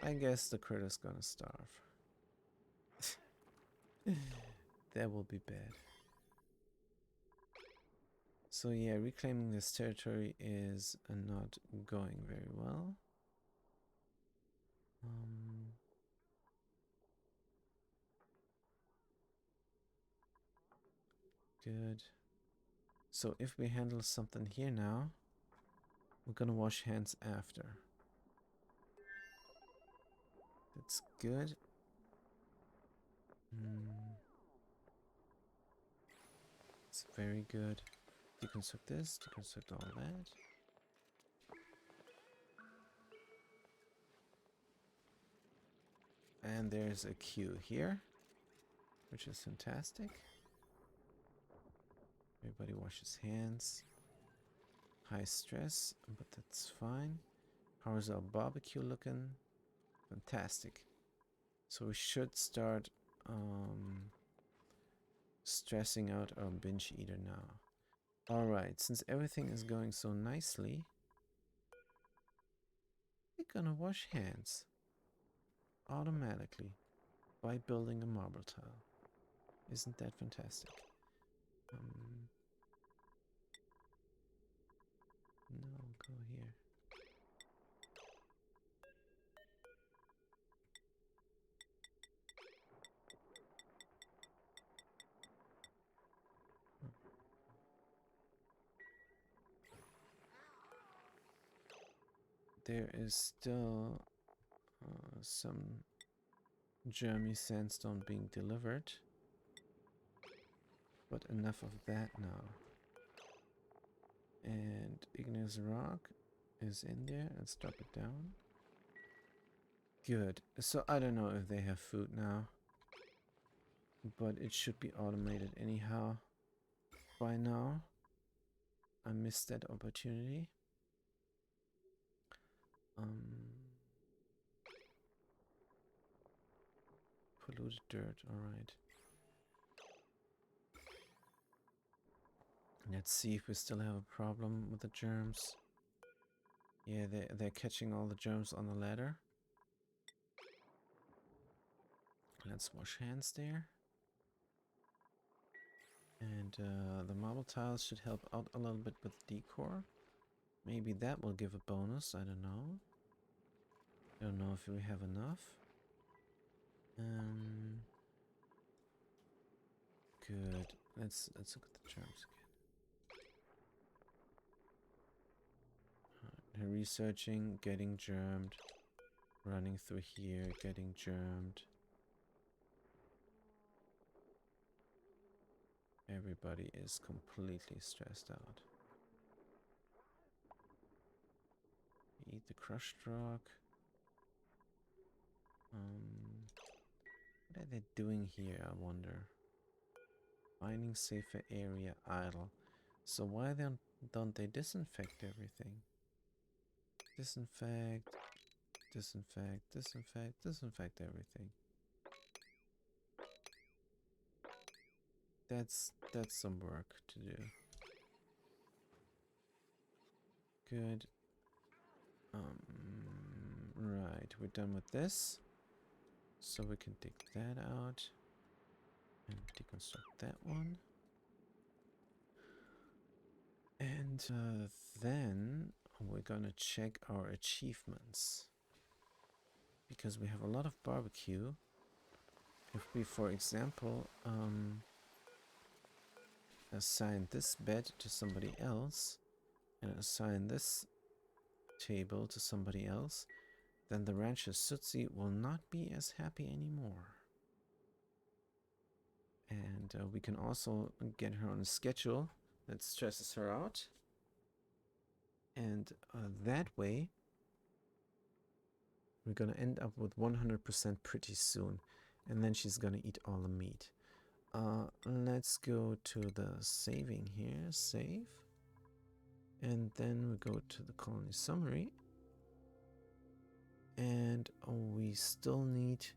I guess the critter's gonna starve. That will be bad. So yeah, reclaiming this territory is not going very well. Good. So if we handle something here now, we're gonna wash hands after. That's good. It's very good. Deconstruct this, deconstruct all that. And there's a queue here, which is fantastic. Everybody washes hands. High stress, but that's fine. How's our barbecue looking? Fantastic. So we should start stressing out our binge eater now. Alright, since everything is going so nicely, we're gonna wash hands automatically by building a marble tile. Isn't that fantastic? No, go here. there is still some Jeremy sandstone being delivered. But enough of that now. And igneous rock is in there. Let's drop it down. Good. So I don't know if they have food now. But it should be automated anyhow. By now. I missed that opportunity. Polluted dirt, alright. Let's see if we still have a problem with the germs. Yeah, they're catching all the germs on the ladder. Let's wash hands there. And the marble tiles should help out a little bit with decor. Maybe that will give a bonus, I don't know. Don't know if we have enough. Good. Let's look at the germs again. They're researching, getting germed. Running through here, getting germed. Everybody is completely stressed out. Eat the crushed rock. What are they doing here, I wonder? Finding safer area idle. So why don't they disinfect everything? Disinfect, disinfect, disinfect, disinfect everything. That's some work to do. Good. Right, we're done with this. So we can take that out and deconstruct that one. And then we're gonna check our achievements. Because we have a lot of barbecue. If we, for example, assign this bed to somebody else and assign this table to somebody else, then the rancher Sutsi will not be as happy anymore. And we can also get her on a schedule that stresses her out. And that way, we're gonna end up with 100% pretty soon. And then she's gonna eat all the meat. Let's go to the saving here. Save. And then we go to the colony summary. And we still need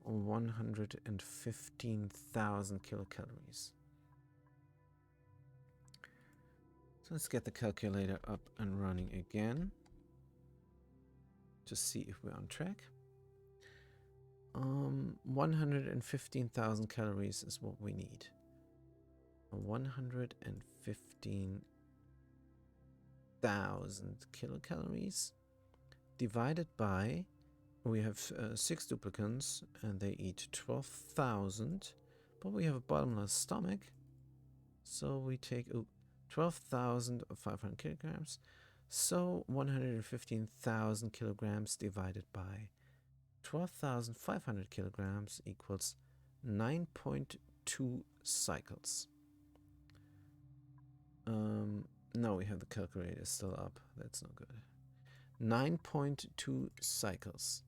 115,000 kilocalories. So let's get the calculator up and running again to see if we're on track. 115,000 calories is what we need. 115,000 kilocalories divided by, we have 6 duplicants and they eat 12,000, but we have a bottomless stomach, so we take 12,500 kilograms, so 115,000 kilograms divided by 12,500 kilograms equals 9.2 cycles. No, we have the calculator still up. That's no good. 9.2 cycles.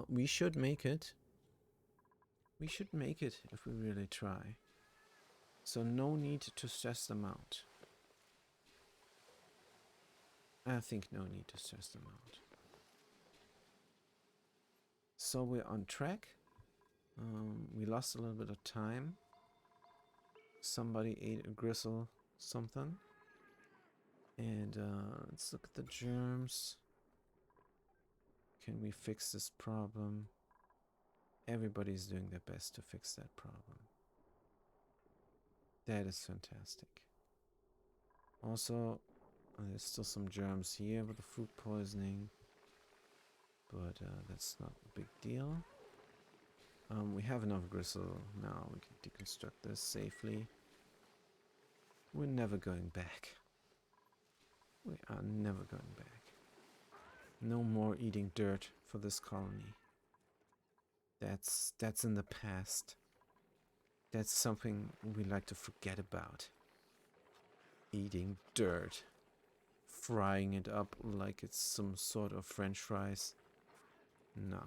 We should make it. We should make it if we really try. So no need to stress them out. I think no need to stress them out. So we're on track. We lost a little bit of time. Somebody ate a gristle something. And let's look at the germs. Can we fix this problem? Everybody's doing their best to fix that problem. That is fantastic. Also, there's still some germs here with the food poisoning. But that's not a big deal. We have enough gristle now. We can deconstruct this safely. We're never going back. We are never going back. No more eating dirt for this colony. That's in the past. That's something we like to forget about. Eating dirt. Frying it up like it's some sort of French fries. No.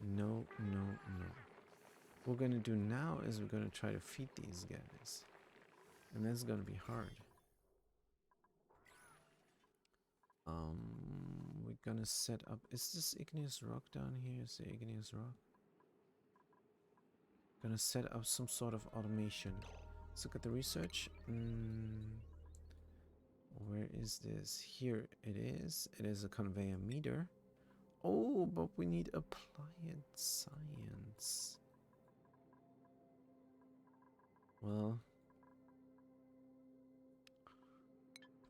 No, no, no. What we're gonna do now is we're gonna try to feed these guys. And that's gonna be hard. We're gonna set up... Is this igneous rock down here? Is the igneous rock? Gonna set up some sort of automation. Let's look at the research. Where is this? Here it is. It is a conveyor meter. Oh, but we need applied science. Well,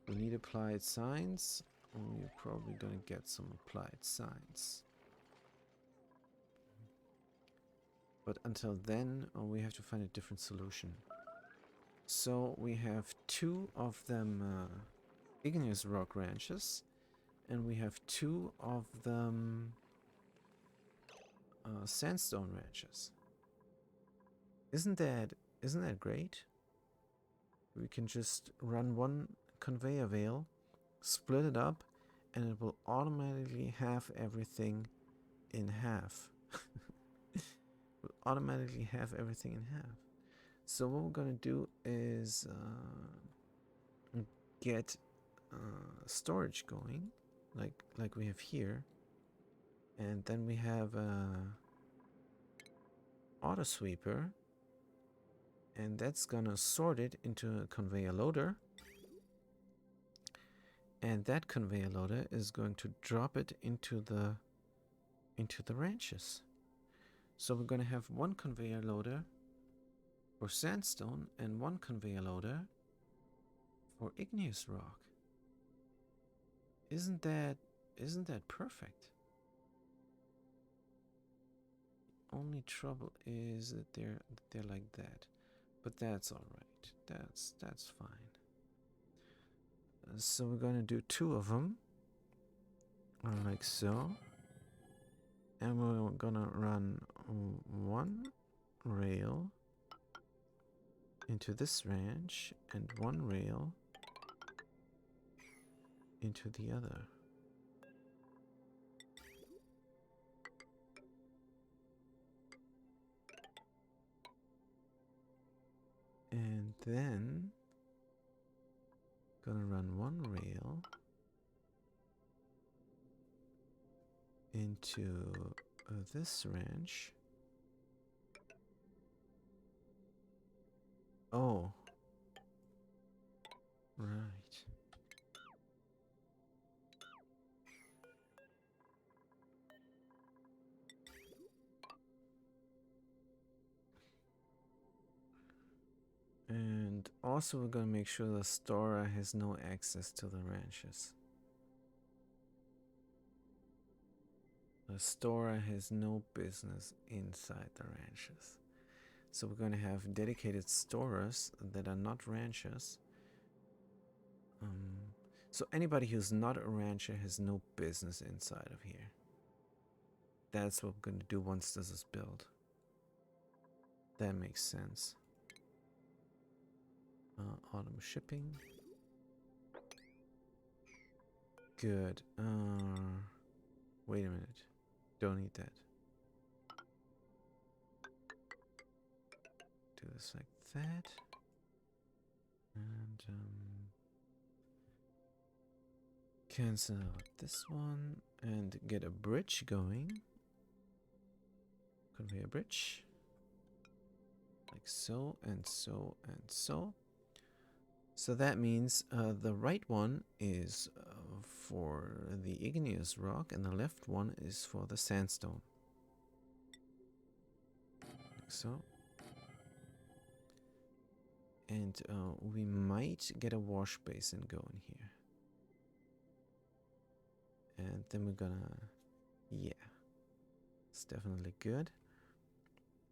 we need applied science. We're probably gonna get some applied science. But until then, we have to find a different solution. So we have 2 of them igneous rock ranches, and we have 2 of them sandstone ranches. Isn't that great? We can just run one conveyor wheel, split it up, and it will automatically have everything in half. Will automatically have everything in half. So what we're gonna do is get storage going, like we have here, and then we have auto sweeper, and that's gonna sort it into a conveyor loader, and that conveyor loader is going to drop it into the ranches. So we're gonna have one conveyor loader for sandstone and one conveyor loader for igneous rock. Isn't that perfect? Only trouble is that they're like that, but that's all right. That's fine. So we're gonna do 2 of them, like so, and we're gonna run 1 rail into this ranch and 1 rail into the other. And then gonna run 1 rail into this ranch. Oh, right. And also we're gonna make sure the storer has no access to the ranches. The storer has no business inside the ranches. So we're going to have dedicated storers that are not ranchers. So anybody who's not a rancher has no business inside of here. That's what we're going to do once this is built. That makes sense. Autumn shipping. Good. Wait a minute. Don't need that. Do this like that. And cancel out this one and get a bridge going. Conveyor bridge. Like so and so and so. So that means the right one is for the igneous rock and the left one is for the sandstone. Like so. And we might get a wash basin going here. And then we're gonna... Yeah. It's definitely good.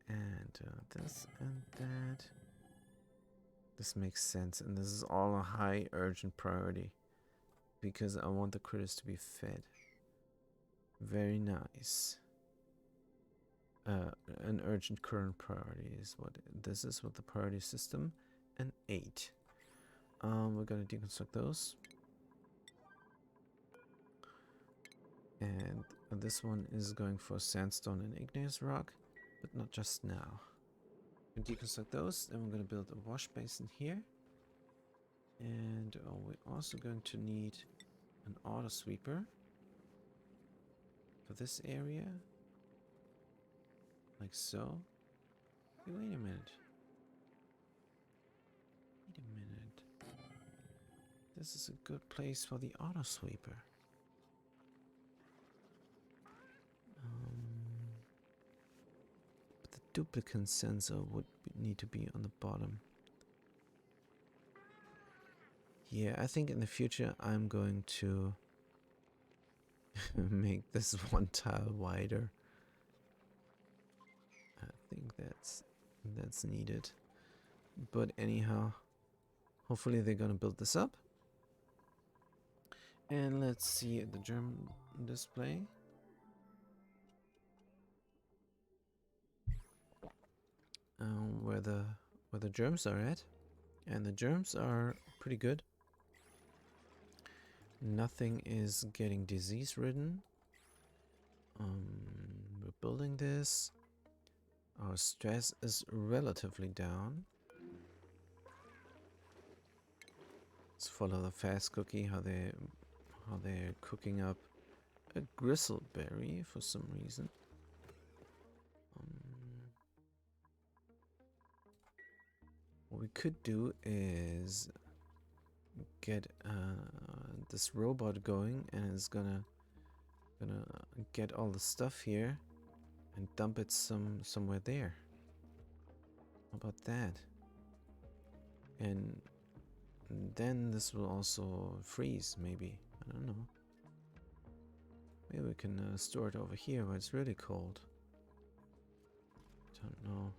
And this and that. This makes sense. And this is all a high urgent priority. because I want the critters to be fed. Very nice. An urgent current priority is what this is with the priority system. And 8. We're gonna deconstruct those. And this one is going for sandstone and igneous rock, but not just now. We deconstruct those, then we're gonna build a wash basin here. And we're also going to need an auto sweeper for this area. Like so. Hey, wait a minute. Wait a minute. This is a good place for the auto sweeper. But the duplicate sensor would need to be on the bottom. Yeah, I think in the future I'm going to make this one tile wider. I think that's needed. But anyhow, hopefully they're gonna build this up. And let's see the germ display. Where the germs are at. And the germs are pretty good. Nothing is getting disease ridden. We're building this. Our stress is relatively down. Let's follow the fast cookie, how they're cooking up a gristleberry for some reason. What we could do is get this robot going, and it's gonna get all the stuff here and dump it somewhere there. How about that? And then this will also freeze, maybe. I don't know. Maybe we can store it over here where it's really cold. Don't know.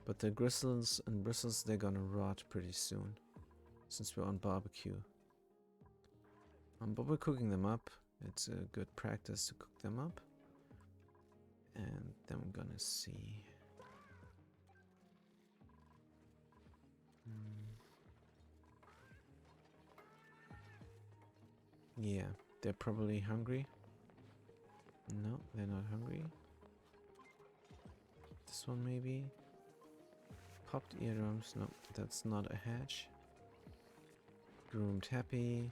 But the gristles and bristles, they're gonna rot pretty soon, since we're on barbecue. But we're cooking them up. It's a good practice to cook them up. And then we're gonna see. Yeah, they're probably hungry. No, they're not hungry. This one maybe. Popped eardrums. No, that's not a hatch. Groomed happy.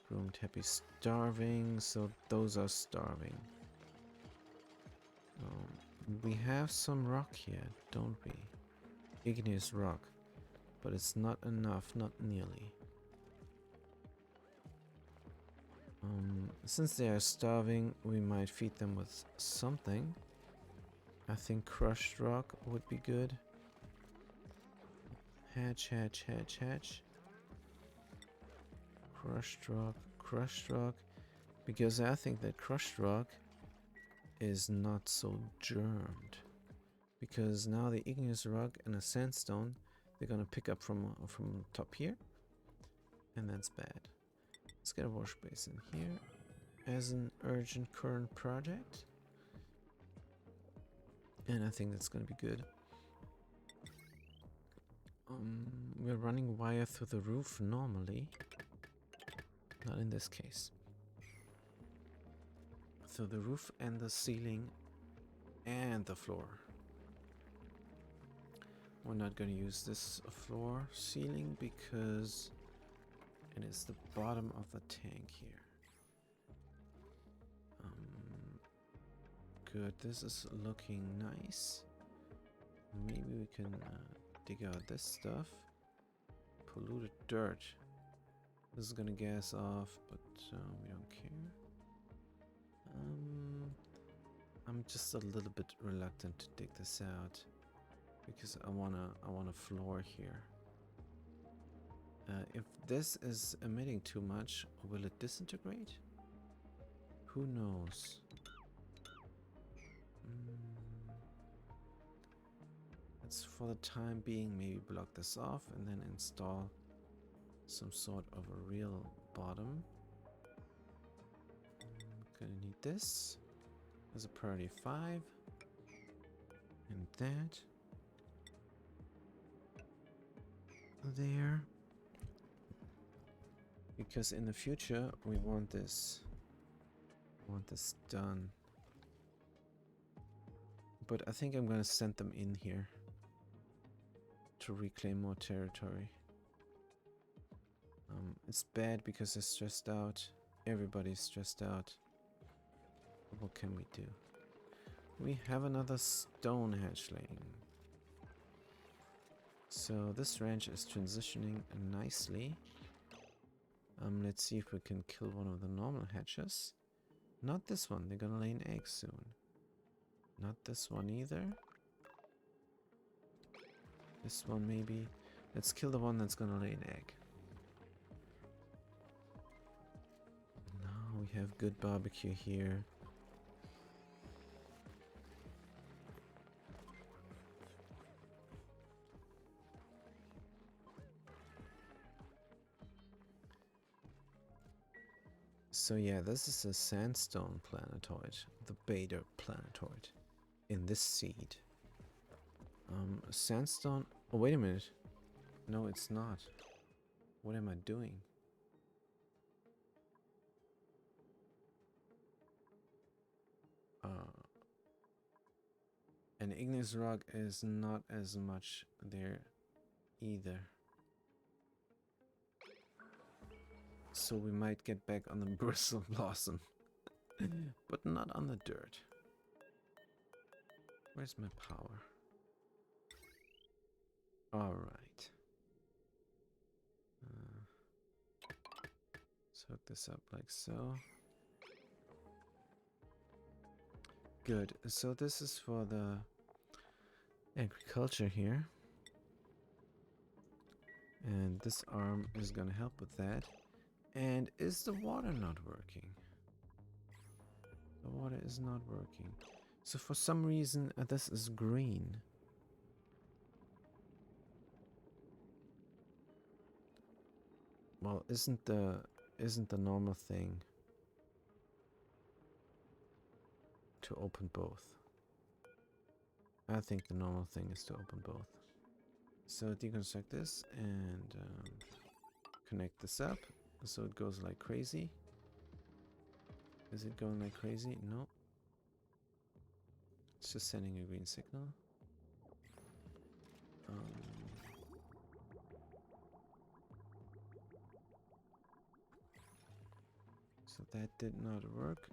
Groomed happy starving. So those are starving. We have some rock here, don't we? Igneous rock. But it's not enough, not nearly. Since they are starving, we might feed them with something. I think crushed rock would be good. Hatch, hatch, hatch, hatch. Crushed rock. Because I think that crushed rock is not so germed. Because now the igneous rock and a sandstone, they're gonna pick up from top here. And that's bad. Let's get a wash basin here as an urgent current project. And I think that's gonna be good. We're running wire through the roof normally. Not in this case. So the roof and the ceiling and the floor. We're not going to use this floor ceiling because it is the bottom of the tank here. Good, this is looking nice. Maybe we can dig out this stuff. Polluted dirt. This is gonna gas off, but we don't care. I'm just a little bit reluctant to dig this out because I want a floor here. If this is emitting too much, will it disintegrate? Who knows? Let's, for the time being, maybe block this off and then install some sort of a real bottom. Gonna need this as a priority 5. And that. There. Because in the future we want this. Done. But I think I'm gonna send them in here to reclaim more territory. It's bad because they're stressed out. Everybody's stressed out. What can we do? We have another stone hatchling. So this ranch is transitioning nicely. Let's see if we can kill one of the normal hatches. Not this one, they're gonna lay an egg soon. Not this one either. This one maybe. Let's kill the one that's gonna lay an egg. Now we have good barbecue here. So yeah, this is a sandstone planetoid, the beta planetoid, in this seed. Sandstone... Oh, wait a minute. No, it's not. What am I doing? An igneous rock is not as much there either. So we might get back on the bristle blossom. But not on the dirt. Where's my power? Alright. Let's hook this up like so. Good. So this is for the agriculture here. And this arm is gonna help with that. And is the water not working? The water is not working. So for some reason this is green. Well, isn't the normal thing to open both? I think the normal thing is to open both. So deconstruct this and connect this up so it goes like crazy. Is it going like crazy? No. It's just sending a green signal. So that did not work,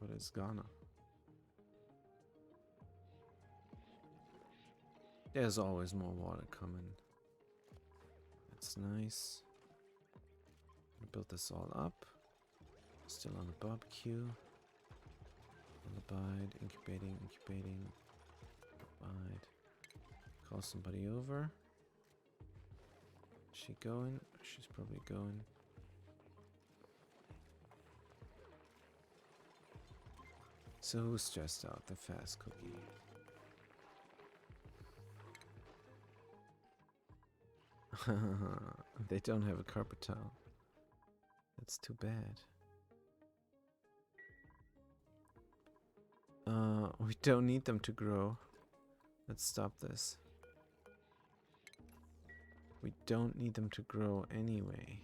but it's gonna. There's always more water coming. That's nice. Build this all up. Still on the barbecue. Abide, incubating. Abide. Call somebody over. Is she going? She's probably going. So who's stressed out? The fast cookie. They don't have a carpet towel. That's too bad. We don't need them to grow. Let's stop this. We don't need them to grow anyway.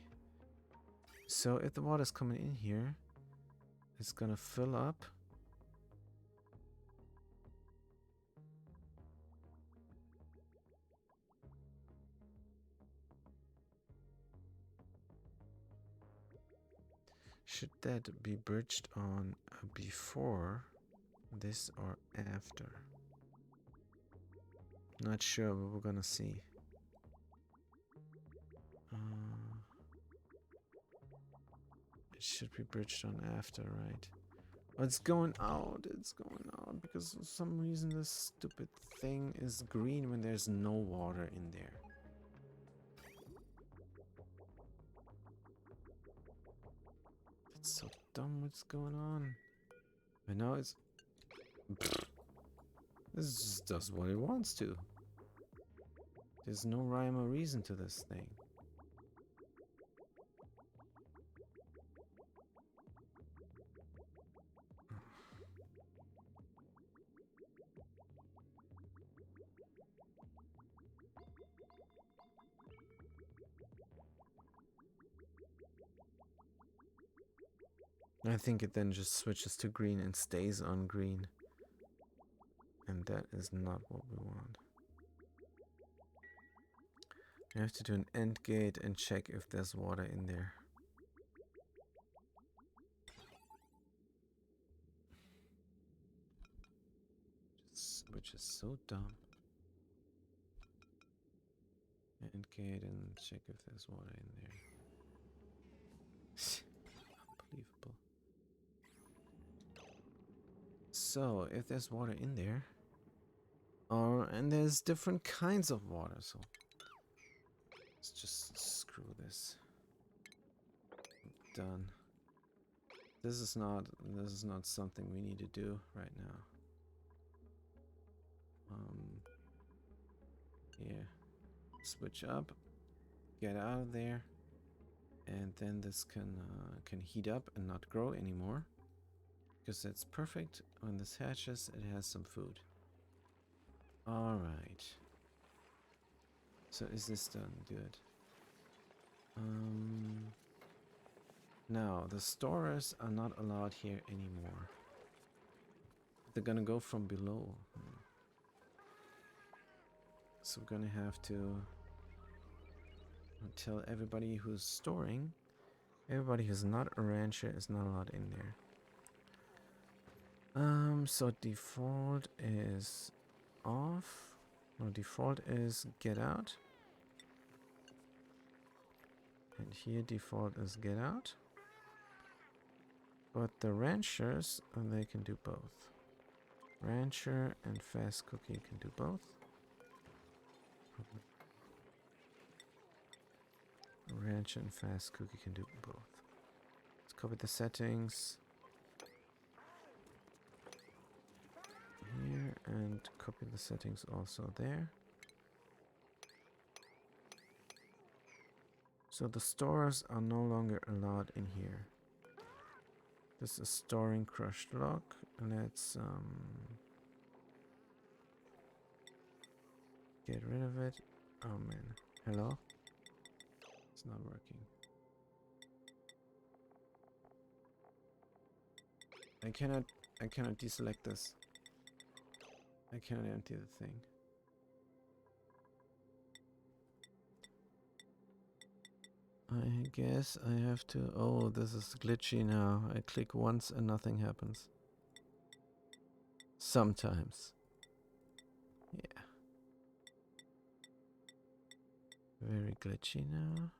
So if the water's coming in here, it's gonna fill up. Should that be bridged on before this or after? Not sure, but we're gonna see. It should be bridged on after, right? Oh, it's going out. It's going out because for some reason this stupid thing is green when there's no water in there. That's so dumb. What's going on? And now it's... This just does what it wants to. There's no rhyme or reason to this thing. I think it then just switches to green and stays on green. And that is not what we want. I have to do an end gate and check if there's water in there. Which is so dumb. End gate and check if there's water in there. Unbelievable. So, if there's water in there, and there's different kinds of water, so let's just screw this. Done. This is not something we need to do right now. Yeah. Switch up, get out of there, and then this can heat up and not grow anymore. Because that's perfect. When this hatches, it has some food. Alright. So is this done? Good. Now, the storers are not allowed here anymore. They're gonna go from below. So we're gonna have to tell everybody who's storing. Everybody who's not a rancher is not allowed in there. So default is off. No, default is get out. And here default is get out. But the ranchers, they can do both. Rancher and fast cookie can do both. Rancher and fast cookie can do both. Let's copy the settings. Here and copy the settings also there. So the stores are no longer allowed in here. This is storing crushed log. Let's get rid of it. Oh man, hello? It's not working. I cannot deselect this. I cannot empty the thing. I guess I have to... Oh, this is glitchy now. I click once and nothing happens. Sometimes. Yeah. Very glitchy now.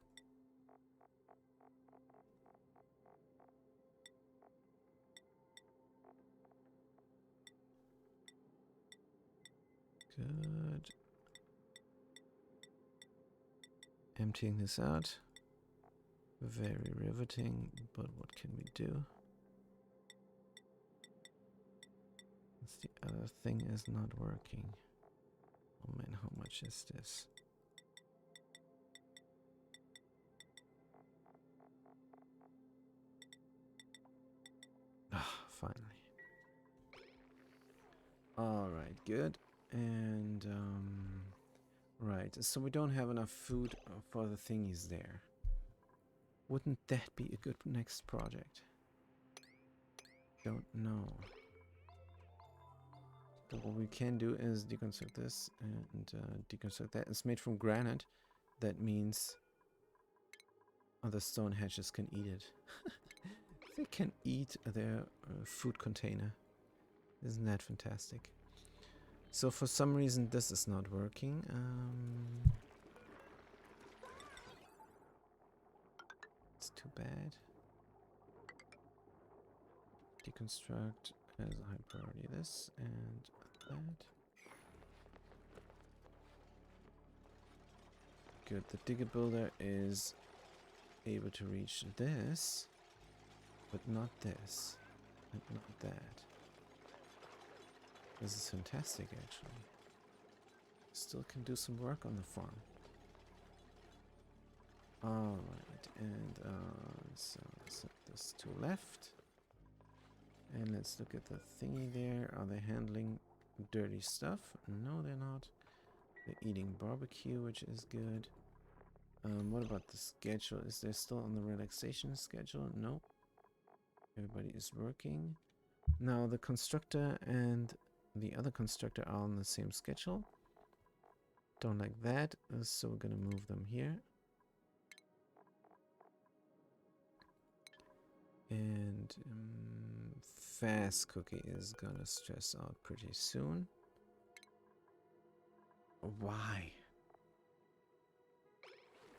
Good. Emptying this out. Very riveting, but what can we do? The other thing is not working. Oh man, how much is this? Ah, finally. Alright, good. And, right, so we don't have enough food for the thingies there. Wouldn't that be a good next project? Don't know. So what we can do is deconstruct this and deconstruct that. It's made from granite. That means other stone hatches can eat it. They can eat their food container. Isn't that fantastic? So for some reason this is not working. It's too bad. Deconstruct as a high priority this and that. Good, the digger builder is able to reach this, but not this, and not that. This is fantastic actually. Still can do some work on the farm. Alright, and so set this to left. And let's look at the thingy there. Are they handling dirty stuff? No, they're not. They're eating barbecue, which is good. What about the schedule? Is there still on the relaxation schedule? Nope. Everybody is working. Now the constructor and the other constructor are on the same schedule. Don't like that, so we're gonna move them here. And fast cookie is gonna stress out pretty soon. Why?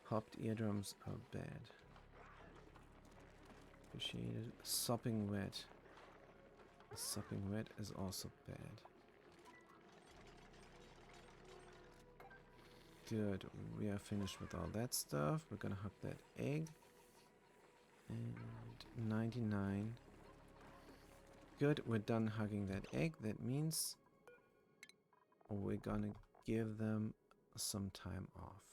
Hopped eardrums are bad. Appreciated. Sopping wet. Sopping wet is also bad. Good. We are finished with all that stuff. We're gonna hug that egg. And 99. Good. We're done hugging that egg. That means we're gonna give them some time off.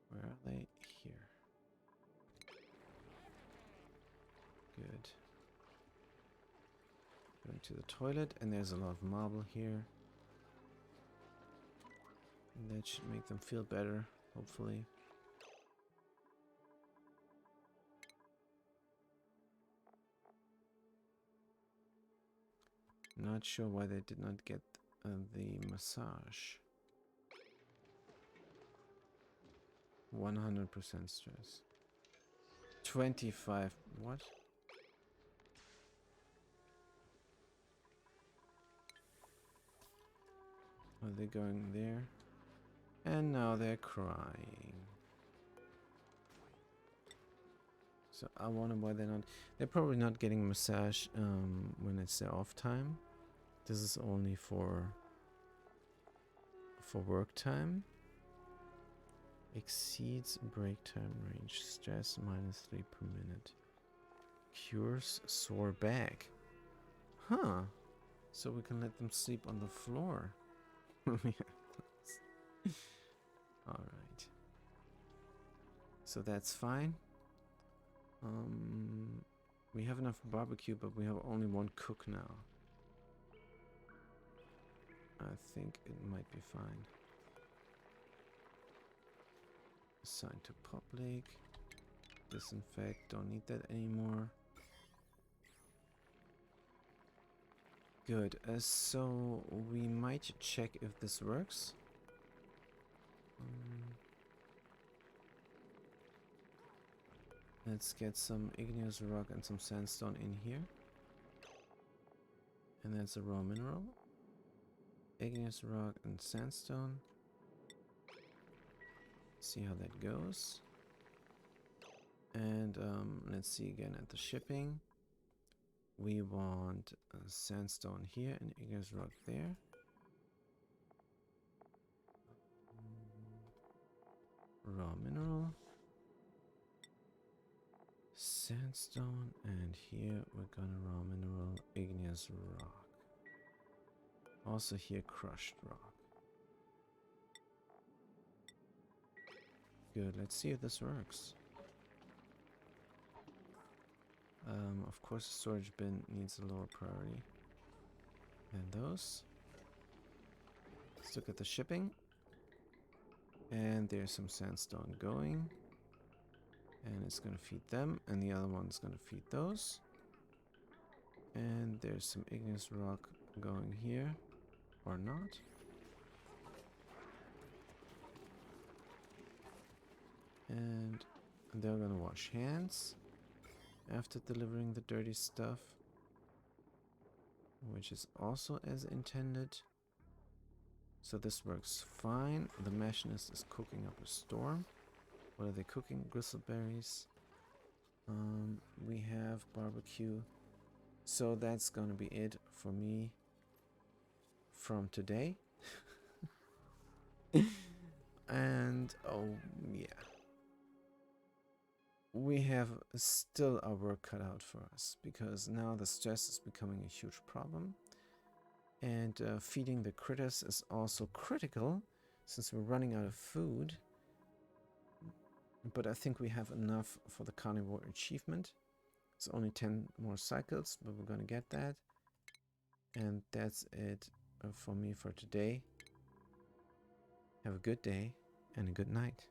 Where are they? Here. Good. Going to the toilet, and there's a lot of marble here. That should make them feel better, hopefully. Not sure why they did not get the massage. 100% stress. 25. What? Are they going there? And now they're crying. So I wonder why they're not. They're probably not getting a massage when it's their off time. This is only for work time. Exceeds break time range. Stress -3 per minute. Cures sore back. Huh. So we can let them sleep on the floor. Alright. So that's fine. We have enough barbecue, but we have only one cook now. I think it might be fine. Assign to public. Disinfect. Don't need that anymore. Good. So we might check if this works. Let's get some igneous rock and some sandstone in here. And that's a raw mineral. Igneous rock and sandstone. See how that goes. And let's see again at the shipping. We want sandstone here and igneous rock there. Raw mineral. Sandstone, and here we're gonna raw mineral igneous rock. Also here crushed rock. Good, let's see if this works. Of course the storage bin needs a lower priority than those. Let's look at the shipping. And there's some sandstone going. And it's going to feed them, and the other one's going to feed those. And there's some igneous rock going here, or not. And they're going to wash hands after delivering the dirty stuff, which is also as intended. So this works fine. The machinist is cooking up a storm. What are they cooking? Gristleberries. We have barbecue. So that's gonna be it for me from today. And oh yeah. We have still our work cut out for us, because now the stress is becoming a huge problem. And feeding the critters is also critical, since we're running out of food. But I think we have enough for the carnivore achievement. It's only 10 more cycles, but we're gonna get that. And that's it for me for today. Have a good day, and a good night.